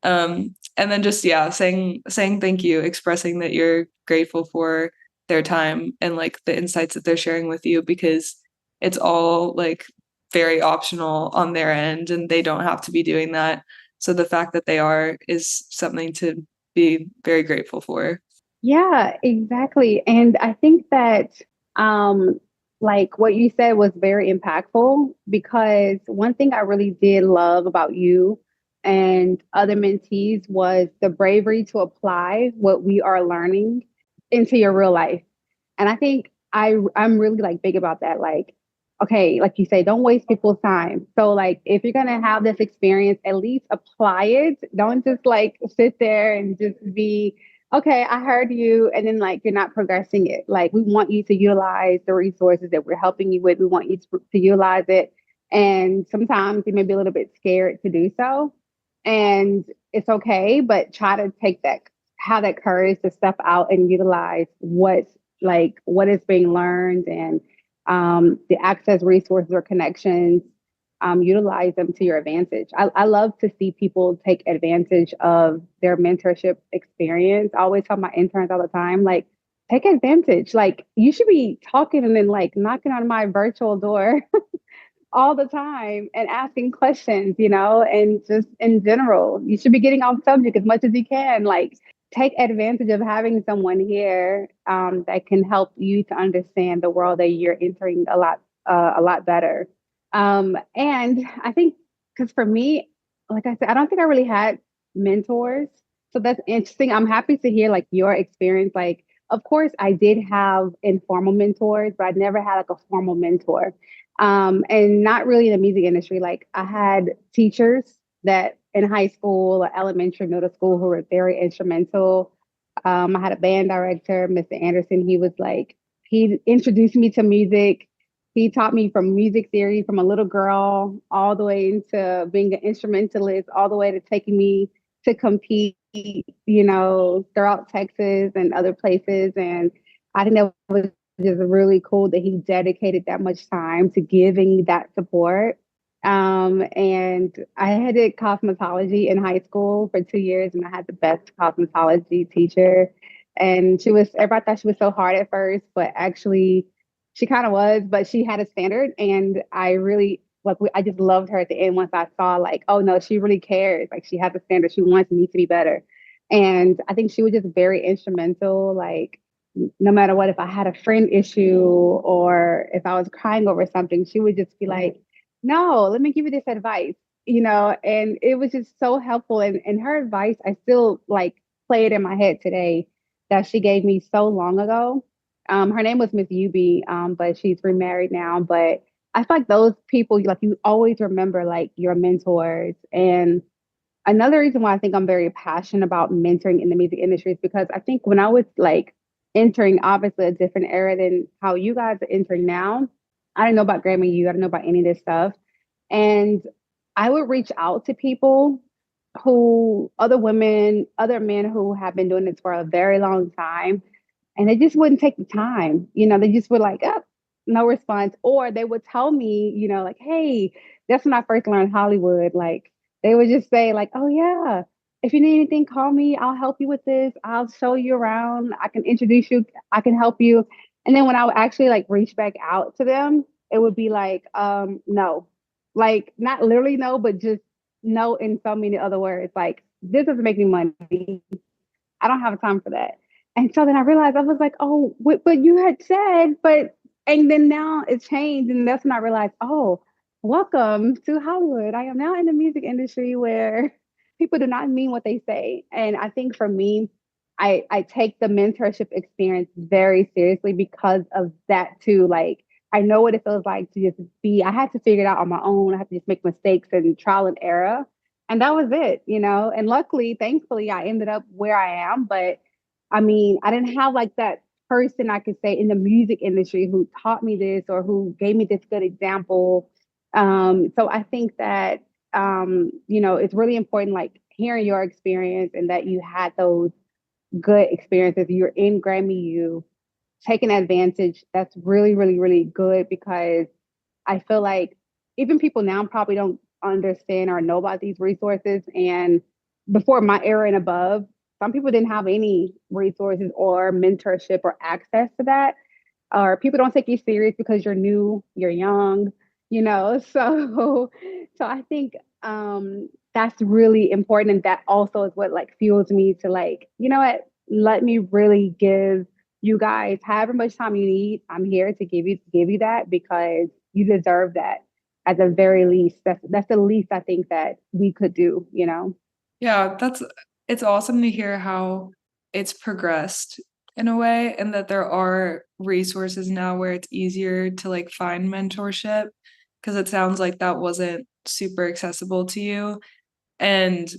And then just, yeah, saying thank you, expressing that you're grateful for their time and like the insights that they're sharing with you, because it's all like very optional on their end and they don't have to be doing that. So the fact that they are is something to be very grateful for. Yeah, exactly. And I think that um like what you said was very impactful, because one thing I really did love about you and other mentees was the bravery to apply what we are learning into your real life. And I think I'm really like big about that. Like, okay, like you say, don't waste people's time. So like if you're gonna have this experience, at least apply it. Don't just like sit there and just be, okay, I heard you, and then like you're not progressing it. Like we want you to utilize the resources that we're helping you with. We want you to utilize it. And sometimes you may be a little bit scared to do so. And it's okay, but try to take that, have that courage to step out and utilize what is being learned, and the access resources or connections, utilize them to your advantage. I love to see people take advantage of their mentorship experience. I always tell my interns all the time, like, take advantage. Like, you should be talking and then like knocking on my virtual door all the time and asking questions, and just in general, you should be getting off subject as much as you can. Like, take advantage of having someone here that can help you to understand the world that you're entering a lot better. And I think, because for me, like I said, I don't think I really had mentors. So that's interesting. I'm happy to hear like your experience. Like, of course, I did have informal mentors, but I never had like a formal mentor. And not really in the music industry. Like, I had teachers that in high school or elementary, middle school, who were very instrumental. I had a band director, Mr. Anderson. He introduced me to music. He taught me from music theory from a little girl all the way into being an instrumentalist, all the way to taking me to compete, throughout Texas and other places. And I think that was just really cool that he dedicated that much time to giving that support. And I had did cosmetology in high school for 2 years, and I had the best cosmetology teacher. And everybody thought she was so hard at first, but actually, she kind of was. But she had a standard, and I really I just loved her at the end once I saw like, oh no, she really cares. Like, she has a standard. She wants me to be better, and I think she was just very instrumental. Like, no matter what, if I had a friend issue or if I was crying over something, she would just be like, no, let me give you this advice, and it was just so helpful. And her advice, I still like play it in my head today, that she gave me so long ago. Her name was Miss Yubi, but she's remarried now. But I feel like those people, like you always remember like your mentors. And another reason why I think I'm very passionate about mentoring in the music industry is because I think when I was like entering obviously a different era than how you guys are entering now, I didn't know about Grammy U, I didn't know about any of this stuff. And I would reach out to people who, other women, other men who have been doing this for a very long time, and they just wouldn't take the time. They just were like, oh, no response. Or they would tell me, like, hey, that's when I first learned Hollywood. Like, they would just say, like, oh, yeah, if you need anything, call me. I'll help you with this. I'll show you around. I can introduce you. I can help you. And then when I would actually like reach back out to them, it would be like, no, like not literally no, but just no in so many other words. Like, this doesn't make me money. I don't have time for that. And so then I realized I was like, oh, but you had said, and then now it's changed. And that's when I realized, oh, welcome to Hollywood. I am now in the music industry where people do not mean what they say. And I think for me, I take the mentorship experience very seriously because of that too. Like, I know what it feels like to just I had to figure it out on my own. I had to just make mistakes and trial and error. And that was it. And luckily, thankfully, I ended up where I am. But I mean, I didn't have like that person I could say in the music industry who taught me this or who gave me this good example. So I think that it's really important, like hearing your experience and that you had those good experiences. You're in Grammy U, taking advantage. That's really, really, really good because I feel like even people now probably don't understand or know about these resources. And before my era and above, some people didn't have any resources or mentorship or access to that. Or people don't take you serious because you're new, you're young. So I think that's really important. And that also is what like fuels me to like, you know what, let me really give you guys however much time you need. I'm here to give you that because you deserve that at the very least. That's the least I think that we could do. Yeah, it's awesome to hear how it's progressed in a way and that there are resources now where it's easier to like find mentorship because it sounds like that wasn't super accessible to you and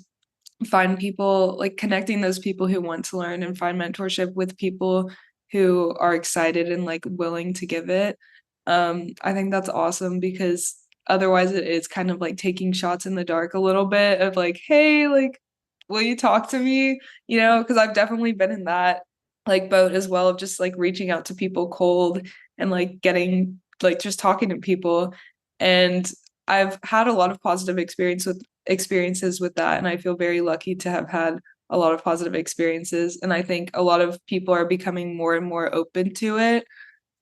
find people like connecting those people who want to learn and find mentorship with people who are excited and like willing to give it. I think that's awesome because otherwise it is kind of like taking shots in the dark a little bit of like, hey, like, will you talk to me? Because I've definitely been in that like boat as well of just like reaching out to people cold and like getting like just talking to people. And I've had a lot of positive experiences with that. And I feel very lucky to have had a lot of positive experiences. And I think a lot of people are becoming more and more open to it.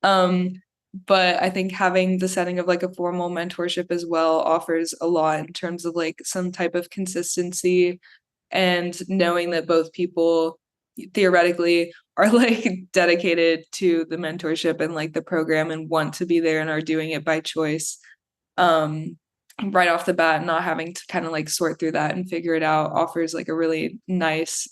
Um, but I think having the setting of like a formal mentorship as well offers a lot in terms of like some type of consistency and knowing that both people theoretically are like dedicated to the mentorship and like the program and want to be there and are doing it by choice. Um, right off the bat, not having to kind of like sort through that and figure it out offers like a really nice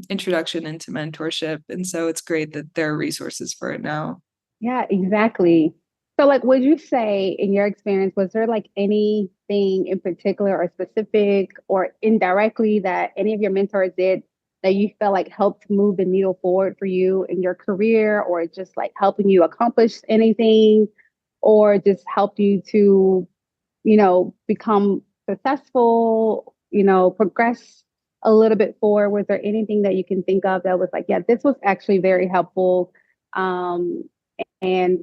introduction into mentorship. And so it's great that there are resources for it now. Yeah, exactly. So, like, would you say in your experience, was there like anything in particular or specific or indirectly that any of your mentors did that you felt like helped move the needle forward for you in your career or just like helping you accomplish anything or just helped you to, become successful, progress a little bit forward? Was there anything that you can think of that was like, yeah, this was actually very helpful? Um, and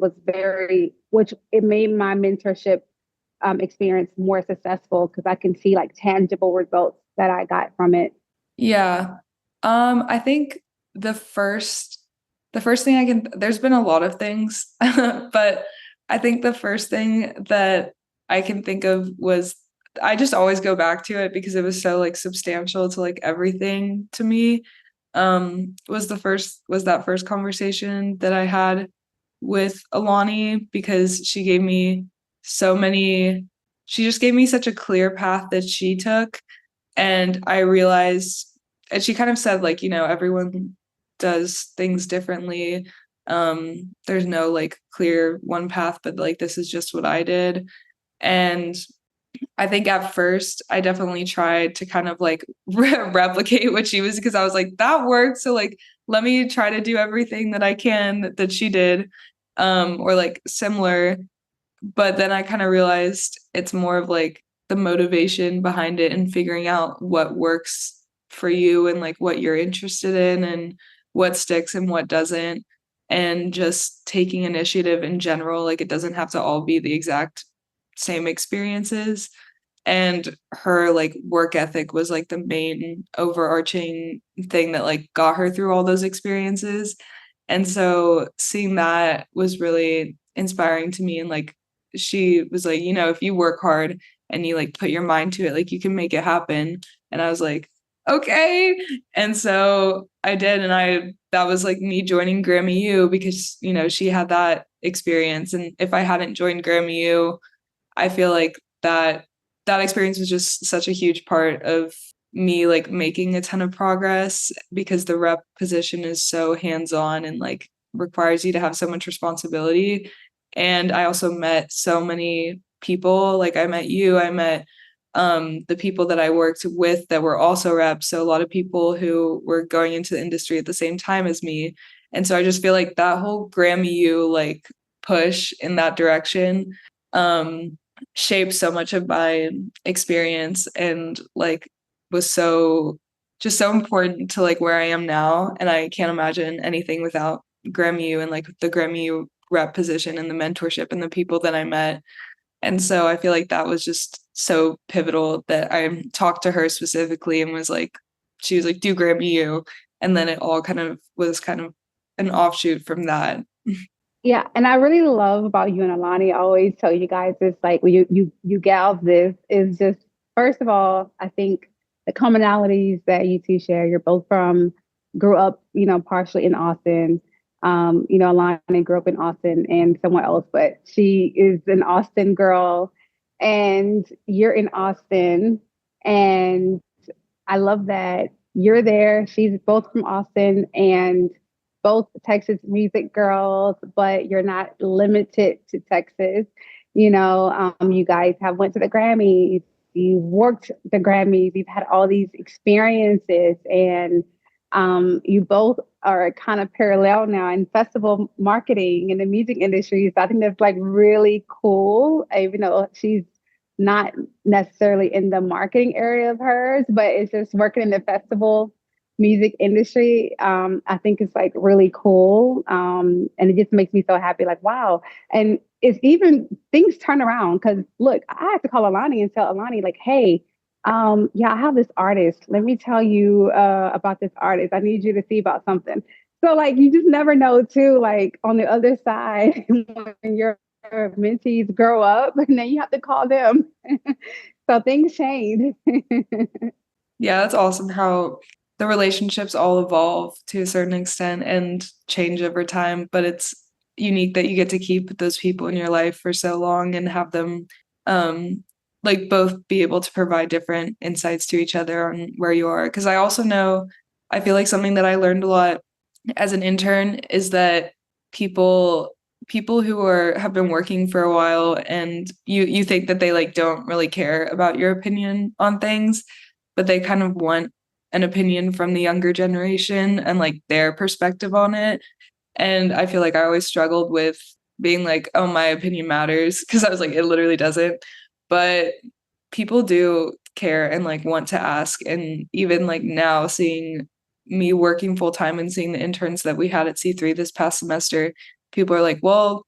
which it made my mentorship experience more successful because I can see like tangible results that I got from it. Yeah. I think the first the first thing there's been a lot of things, but I think the first thing that I can think of was I just always go back to it because it was so like substantial to like everything to me. Was that first conversation that I had with Alani because she just gave me such a clear path that she took and I realized, and she kind of said, like, everyone does things differently. There's no like clear one path, but like this is just what I did. And I think at first I definitely tried to kind of like replicate what she was because I was like, that worked. So like, let me try to do everything that I can that she did, or like similar. But then I kind of realized it's more of like the motivation behind it and figuring out what works for you and like what you're interested in and what sticks and what doesn't. And just taking initiative in general. Like it doesn't have to all be the exact same experiences. And her like work ethic was like the main overarching thing that like got her through all those experiences. And so seeing that was really inspiring to me. And like she was like, you know, if you work hard and you like put your mind to it, like you can make it happen. And I was like, okay. And so I did. And that was like me joining Grammy U because, you know, she had that experience. And if I hadn't joined Grammy U, I feel like that experience was just such a huge part of me like making a ton of progress because the rep position is so hands-on and like requires you to have so much responsibility. And I also met so many people, like I met you, I met the people that I worked with that were also reps. So a lot of people who were going into the industry at the same time as me. And so I just feel like that whole Grammy U like push in that direction um shaped so much of my experience and like was so just so important to like where I am now. And I can't imagine anything without Grammy U and like the Grammy U rep position and the mentorship and the people that I met. And so I feel like that was just so pivotal that I talked to her specifically and was like, she was like, do Grammy U. And then it all kind of was kind of an offshoot from that. Yeah, and I really love about you and Alani. I always tell you guys this, like when you gals, this is just first of all, I think the commonalities that you two share. You're both from, grew up, partially in Austin. Alani grew up in Austin and somewhere else, but she is an Austin girl, and you're in Austin, and I love that you're there. She's both from Austin and both Texas music girls, but you're not limited to Texas. You guys have went to the Grammys, you've worked the Grammys, you've had all these experiences, and you both are kind of parallel now in festival marketing in the music industry. So I think that's like really cool, even though she's not necessarily in the marketing area of hers, but it's just working in the festival music industry. I think it's like really cool. And it just makes me so happy, like, wow. And it's even things turn around because look, I have to call Alani and tell Alani, like, hey, yeah, I have this artist. Let me tell you about this artist. I need you to see about something. So like you just never know too, like on the other side when your mentees grow up and then you have to call them. So things change. Yeah, that's awesome how the relationships all evolve to a certain extent and change over time, but it's unique that you get to keep those people in your life for so long and have them like both be able to provide different insights to each other on where you are. Because I also know I feel like something that I learned a lot as an intern is that people who are have been working for a while and you think that they like don't really care about your opinion on things, but they kind of want an opinion from the younger generation and like their perspective on it. And I feel like I always struggled with being like, oh, my opinion matters because I was like, it literally doesn't. But people do care and like want to ask. And even like now, seeing me working full time and seeing the interns that we had at C3 this past semester, people are like, well,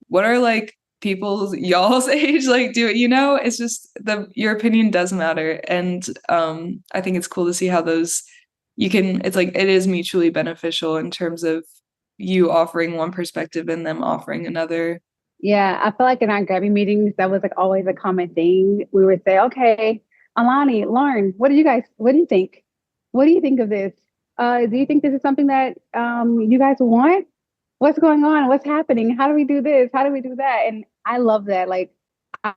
what are like people y'all's age like do it, it's just your opinion does matter. And I think it's cool to see how those it's like it is mutually beneficial in terms of you offering one perspective and them offering another. Yeah, I feel like in our Grammy meetings, that was like always a common thing. We would say, okay, Alani, Lauren, what do you think? What do you think of this? Do you think this is something that you guys want? What's going on? What's happening? How do we do this? How do we do that? And I love that. Like,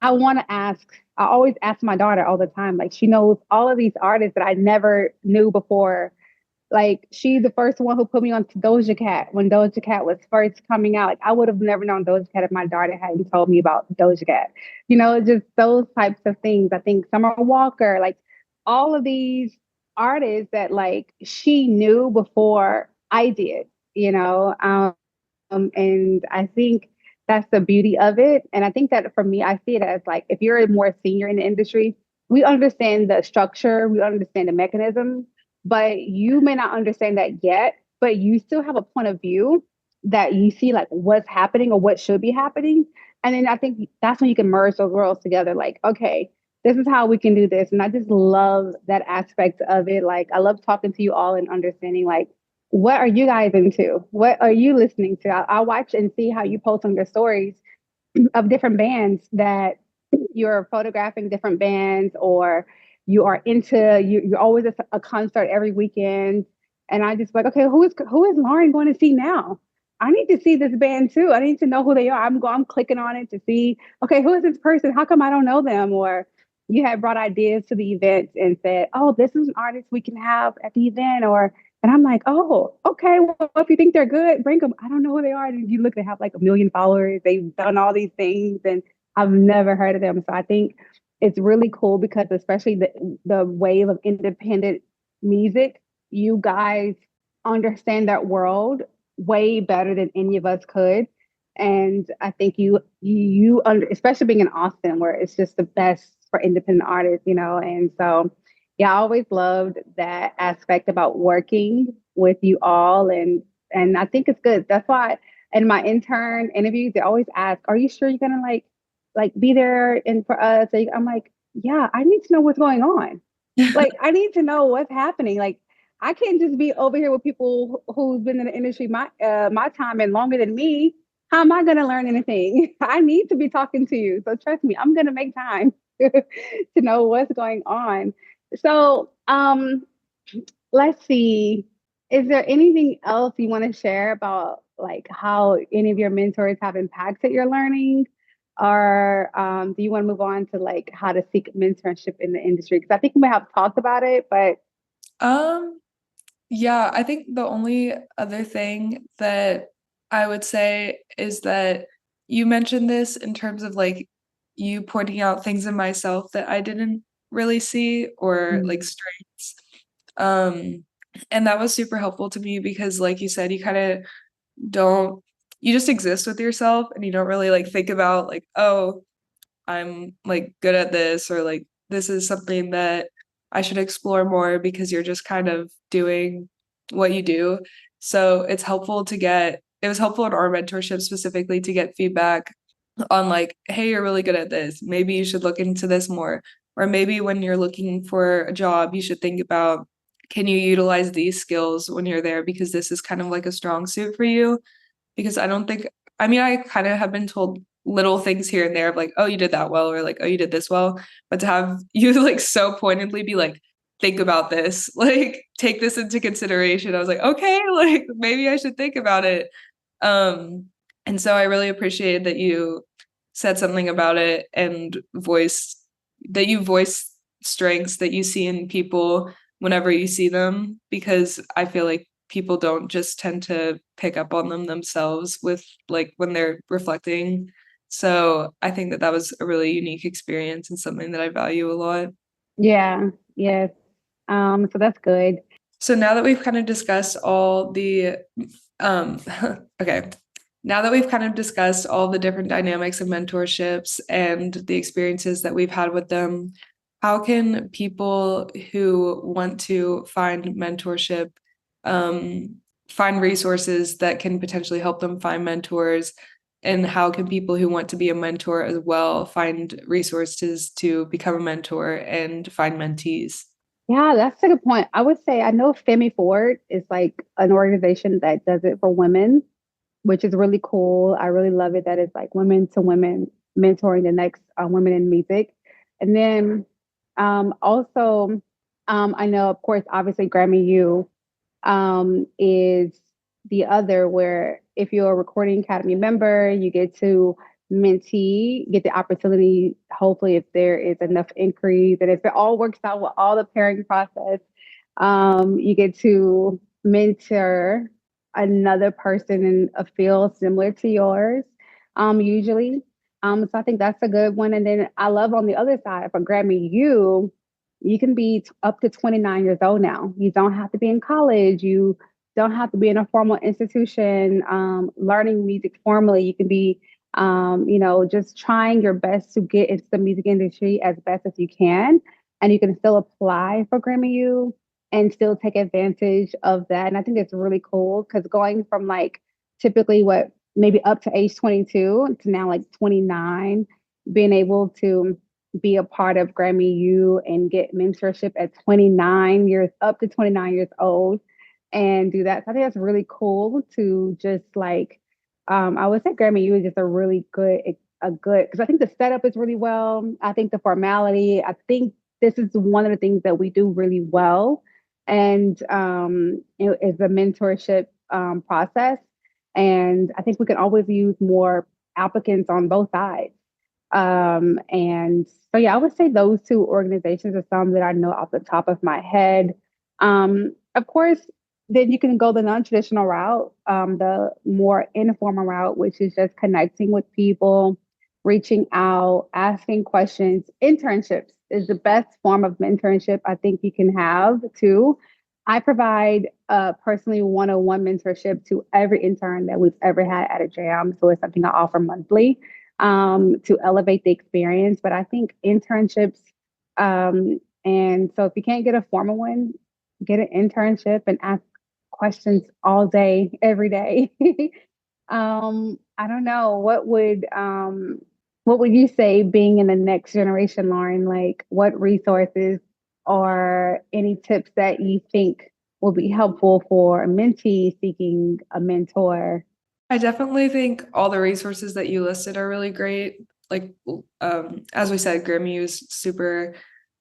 I want to ask, I always ask my daughter all the time. Like, she knows all of these artists that I never knew before Like she's the first one who put me on to Doja Cat when Doja Cat was first coming out. Like I would have never known Doja Cat if my daughter hadn't told me about Doja Cat. Just those types of things. I think Summer Walker, like all of these artists that like she knew before I did, you know. And I think that's the beauty of it. And I think that for me, I see it as like if you're more senior in the industry, we understand the structure, we understand the mechanism, but you may not understand that yet, but you still have a point of view that you see like what's happening or what should be happening. And then I think that's when you can merge those worlds together. Like, okay, this is how we can do this. And I just love that aspect of it. Like, I love talking to you all and understanding like what are you guys into? What are you listening to? I watch and see how you post on your stories of different bands that you're photographing different bands or you are into you're always at a concert every weekend. And I just like, okay, who is Lauren going to see now? I need to see this band too. I need to know who they are. I'm clicking on it to see, okay, who is this person? How come I don't know them? Or you had brought ideas to the event and said, oh, this is an artist we can have at the event. Or and I'm like, oh, okay. Well, if you think they're good, bring them. I don't know who they are. And you look, they have like 1 million followers. They've done all these things, and I've never heard of them. So I think it's really cool because especially the wave of independent music, you guys understand that world way better than any of us could. And I think especially being in Austin, where it's just the best for independent artists, And so, yeah, I always loved that aspect about working with you all, and I think it's good. That's why in my intern interviews, they always ask, "Are you sure you're gonna like be there and for us?" I'm like, "Yeah, I need to know what's going on. Like, I need to know what's happening. Like, I can't just be over here with people who's been in the industry my time and longer than me. How am I gonna learn anything? I need to be talking to you. So trust me, I'm gonna make time to know what's going on." So, let's see. Is there anything else you want to share about like how any of your mentors have impacted your learning? Or do you want to move on to like how to seek mentorship in the industry? Because I think we may have talked about it, but Um, yeah, I think the only other thing that I would say is that you mentioned this in terms of like you pointing out things in myself that I didn't really see or like mm, strengths. Um, and that was super helpful to me because like you said, you kind of don't you just exist with yourself and you don't really like think about like, oh, I'm like good at this or like this is something that I should explore more because you're just kind of doing what you do. So it was helpful in our mentorship specifically to get feedback on like, hey, you're really good at this. Maybe you should look into this more. Or maybe when you're looking for a job, you should think about can you utilize these skills when you're there because this is kind of like a strong suit for you because I don't think I mean, I kind of have been told little things here and there of like, oh, you did that well, or like, oh, you did this well. But to have you like so pointedly be like, think about this, like take this into consideration. I was like, okay, like maybe I should think about it. Um, and so I really appreciated that you said something about it and voice strengths that you see in people whenever you see them, because I feel like people don't just tend to pick up on them themselves with like when they're reflecting. So I think that that was a really unique experience and something that I value a lot. yeah, yes. So that's good. So now that we've kind of discussed all the okay, now that we've kind of discussed all the different dynamics of mentorships and the experiences that we've had with them, how can people who want to find mentorship find resources that can potentially help them find mentors? And how can people who want to be a mentor as well find resources to become a mentor and find mentees? Yeah, that's a good point. I would say I know Femi Ford is like an organization that does it for women, which is really cool. I really love it that it's like women to women mentoring the next women in music. And then also, I know, of course, obviously, Grammy U is the other where if you're a Recording Academy member, you get to mentee, get the opportunity, hopefully, if there is enough increase and if it all works out with all the pairing process, You get to mentor another person in a field similar to yours, usually. So I think that's a good one. And then I love on the other side for Grammy U, you can be up to 29 years old now. You don't have to be in college. You don't have to be in a formal institution learning music formally. You can be, just trying your best to get into the music industry as best as you can. And you can still apply for Grammy U and still take advantage of that. And I think it's really cool because going from like typically what maybe up to age 22 to now like 29, being able to be a part of Grammy U and get mentorship at 29 years up to 29 years old and do that. So I think that's really cool to just like I would say Grammy U is just a really good a good because I think the setup is really well. I think the formality, I think this is one of the things that we do really well and it is the mentorship process. And I think we can always use more applicants on both sides. And so, yeah, I would say those two organizations are some that I know off the top of my head. Of course, then you can go the non-traditional route, the more informal route, which is just connecting with people, reaching out, asking questions. Internships is the best form of mentorship I think you can have too. I provide personally one-on-one mentorship to every intern that we've ever had at a jam. So it's something I offer monthly to elevate the experience. But I think internships, and so if you can't get a formal one, get an internship and ask questions all day, every day. I don't know what would you say being in the next generation, Lauren? Like, what resources or any tips that you think will be helpful for a mentee seeking a mentor? I definitely think all the resources that you listed are really great. Like, as we said, Grammy was super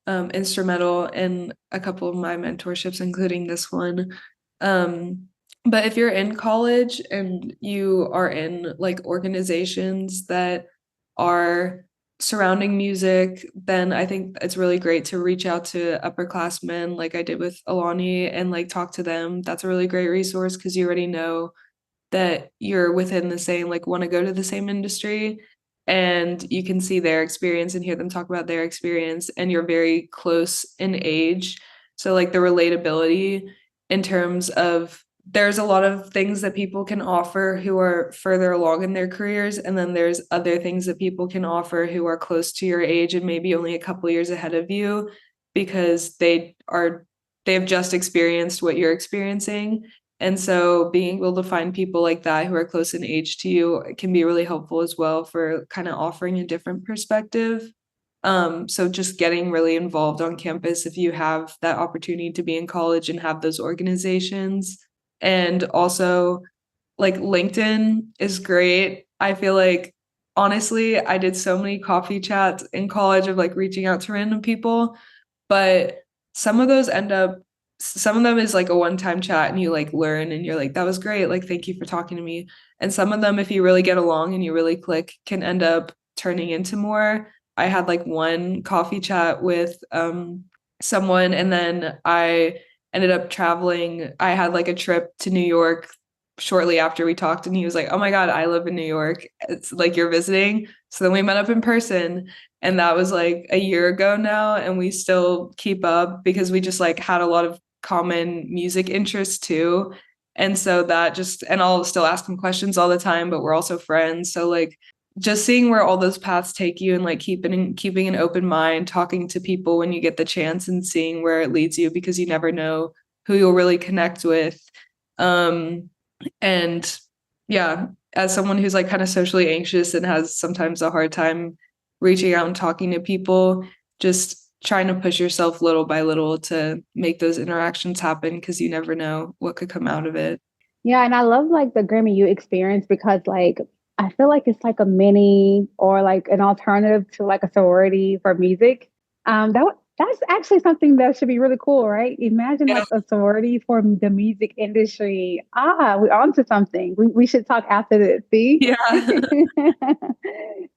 instrumental in a couple of my mentorships, including this one. But if you're in college and you are in like organizations that are surrounding music, then I think it's really great to reach out to upperclassmen like I did with Alani and like talk to them. That's a really great resource because you already know that you're within the same, like want to go to the same industry and you can see their experience and hear them talk about their experience and you're very close in age. So like the relatability in terms of there's a lot of things that people can offer who are further along in their careers and then there's other things that people can offer who are close to your age and maybe only a couple years ahead of you because they have just experienced what you're experiencing, and so being able to find people like that who are close in age to you can be really helpful as well for kind of offering a different perspective. So just getting really involved on campus if you have that opportunity to be in college and have those organizations. And also like LinkedIn is great. I feel like honestly, I did so many coffee chats in college of like reaching out to random people, but some of those end up some of them is like a one-time chat and you like learn and you're like that was great, like thank you for talking to me. And some of them if you really get along and you really click can end up turning into more. I had like one coffee chat with someone and then I ended up traveling. I had like a trip to New York shortly after we talked and he was like, "Oh my God, I live in New York. It's like you're visiting." So then we met up in person and that was like a year ago now and we still keep up because we just like had a lot of common music interests too. And so that just and I'll still ask him questions all the time, but we're also friends. So like just seeing where all those paths take you and like keeping an open mind, talking to people when you get the chance and seeing where it leads you because you never know who you'll really connect with. Um and yeah, as someone who's like kind of socially anxious and has sometimes a hard time reaching out and talking to people, just trying to push yourself little by little to make those interactions happen because you never know what could come out of it. Yeah, and I love like the Grammy U experience because like I feel like it's like a mini or like an alternative to like a sorority for music. That That's actually something that should be really cool, right? Imagine Yeah. like a sorority for the music industry. Ah, we're onto something. We should talk after this. See? Yeah.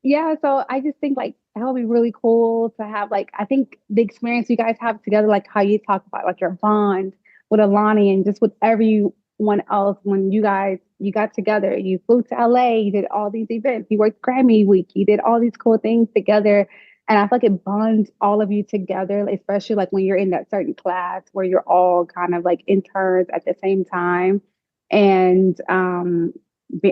Yeah, so I just think like that would be really cool to have like I think the experience you guys have together, like how you talk about like your bond with Alani and just with everyone else when you got together, you flew to LA, you did all these events, you worked Grammy week, you did all these cool things together. And I feel like it bonds all of you together, especially like when you're in that certain class where you're all kind of like interns at the same time. And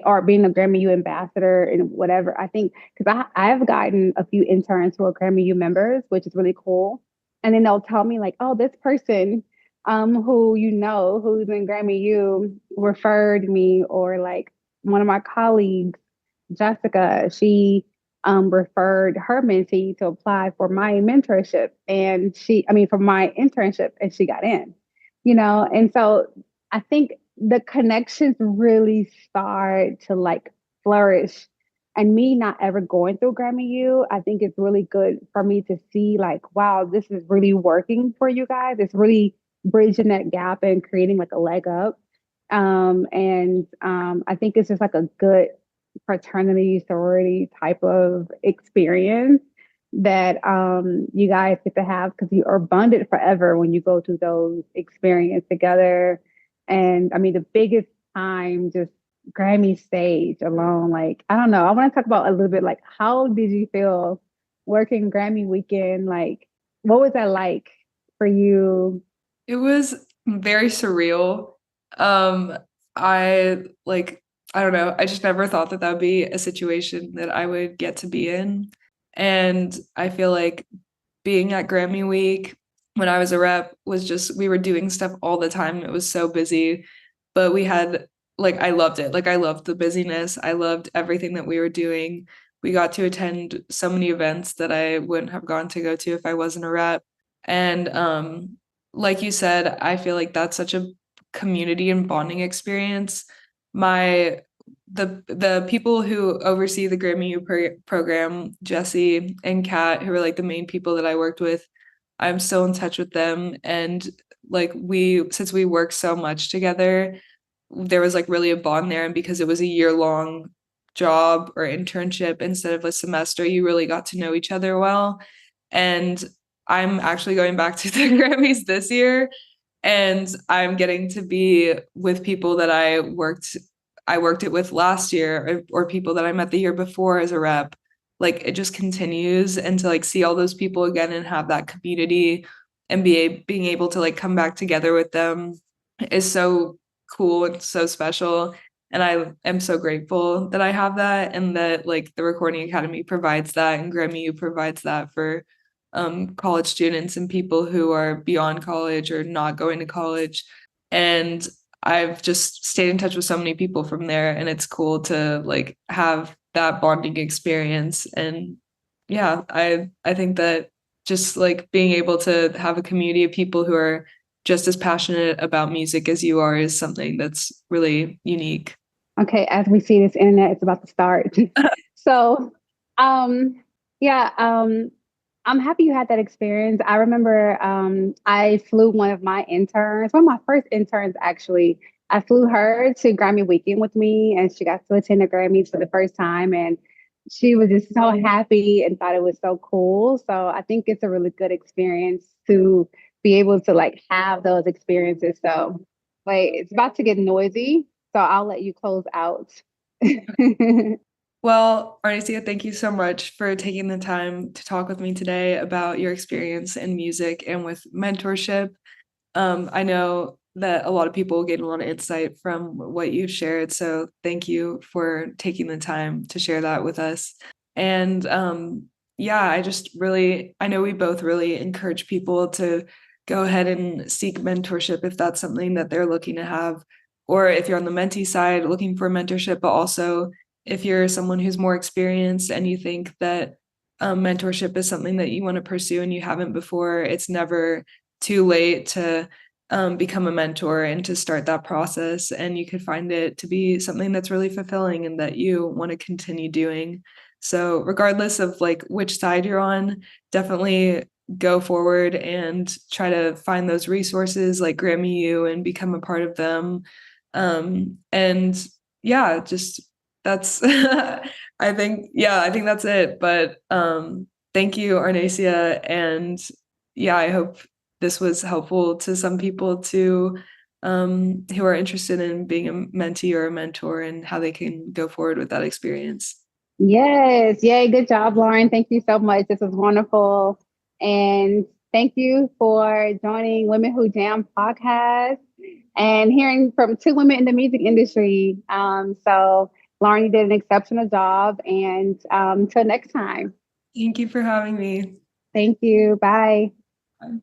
or being a Grammy U ambassador and whatever. I think because I've gotten a few interns who are Grammy U members, which is really cool. And then they'll tell me like, oh, this person who you know who's in Grammy U referred me, or like one of my colleagues, Jessica, she referred her mentee to apply for my mentorship, and for my internship, and she got in, and so I think the connections really start to like flourish. And me not ever going through Grammy U, I think it's really good for me to see like, wow, this is really working for you guys. It's really bridging that gap and creating like a leg up. I think it's just like a good fraternity sorority type of experience that you guys get to have because you are bonded forever when you go through those experiences together. And I mean, the biggest time, just Grammy stage alone, like, I don't know. I want to talk about a little bit like, how did you feel working Grammy weekend? Like, what was that like for you? It was very surreal. Um, I like, I don't know, I just never thought that that would be a situation that I would get to be in. And I feel like being at Grammy Week when I was a rep was just, we were doing stuff all the time. It was so busy, but we had, like, I loved it. Like, I loved the busyness. I loved everything that we were doing. We got to attend so many events that I wouldn't have gone to go to if I wasn't a rep. And like you said, I feel like that's such a community and bonding experience. My the people who oversee the Grammy U program, Jesse and Kat, who are like the main people that I worked with, I'm still in touch with them. And like since we work so much together, there was like really a bond there. And because it was a year-long job or internship instead of a semester, you really got to know each other well. And I'm actually going back to the Grammys this year, and I'm getting to be with people that I worked it with last year, or people that I met the year before as a rep. Like, it just continues, and to like see all those people again and have that community and being able to like come back together with them is so cool and so special. And I am so grateful that I have that, and that like the Recording Academy provides that, and Grammy U provides that for college students and people who are beyond college or not going to college. And I've just stayed in touch with so many people from there, and it's cool to like have that bonding experience. And yeah, I think that just like being able to have a community of people who are just as passionate about music as you are is something that's really unique. Okay, as we see this internet, it's about to start. So, um, yeah, I'm happy you had that experience. I remember I flew one of my first interns actually. I flew her to Grammy weekend with me, and she got to attend the Grammys for the first time. And she was just so happy and thought it was so cool. So I think it's a really good experience to be able to like have those experiences. So, like, it's about to get noisy, so I'll let you close out. Well, Arnaecia, thank you so much for taking the time to talk with me today about your experience in music and with mentorship. I know that a lot of people gain a lot of insight from what you've shared. So thank you for taking the time to share that with us. And yeah, I know we both really encourage people to go ahead and seek mentorship if that's something that they're looking to have, or if you're on the mentee side looking for mentorship, but also if you're someone who's more experienced and you think that mentorship is something that you want to pursue and you haven't before, it's never too late to become a mentor and to start that process. And you could find it to be something that's really fulfilling and that you want to continue doing. So regardless of like which side you're on, definitely go forward and try to find those resources like Grammy U and become a part of them. And yeah, just that's I think that's it. But thank you, Arnaecia. And yeah, I hope this was helpful to some people to who are interested in being a mentee or a mentor and how they can go forward with that experience. Yes. Yay. Good job, Lauren. Thank you so much. This was wonderful. And thank you for joining Women Who Jam podcast and hearing from two women in the music industry. So, Lauren, you did an exceptional job. And until next time, Thank you for having me. thank you. Bye. Bye.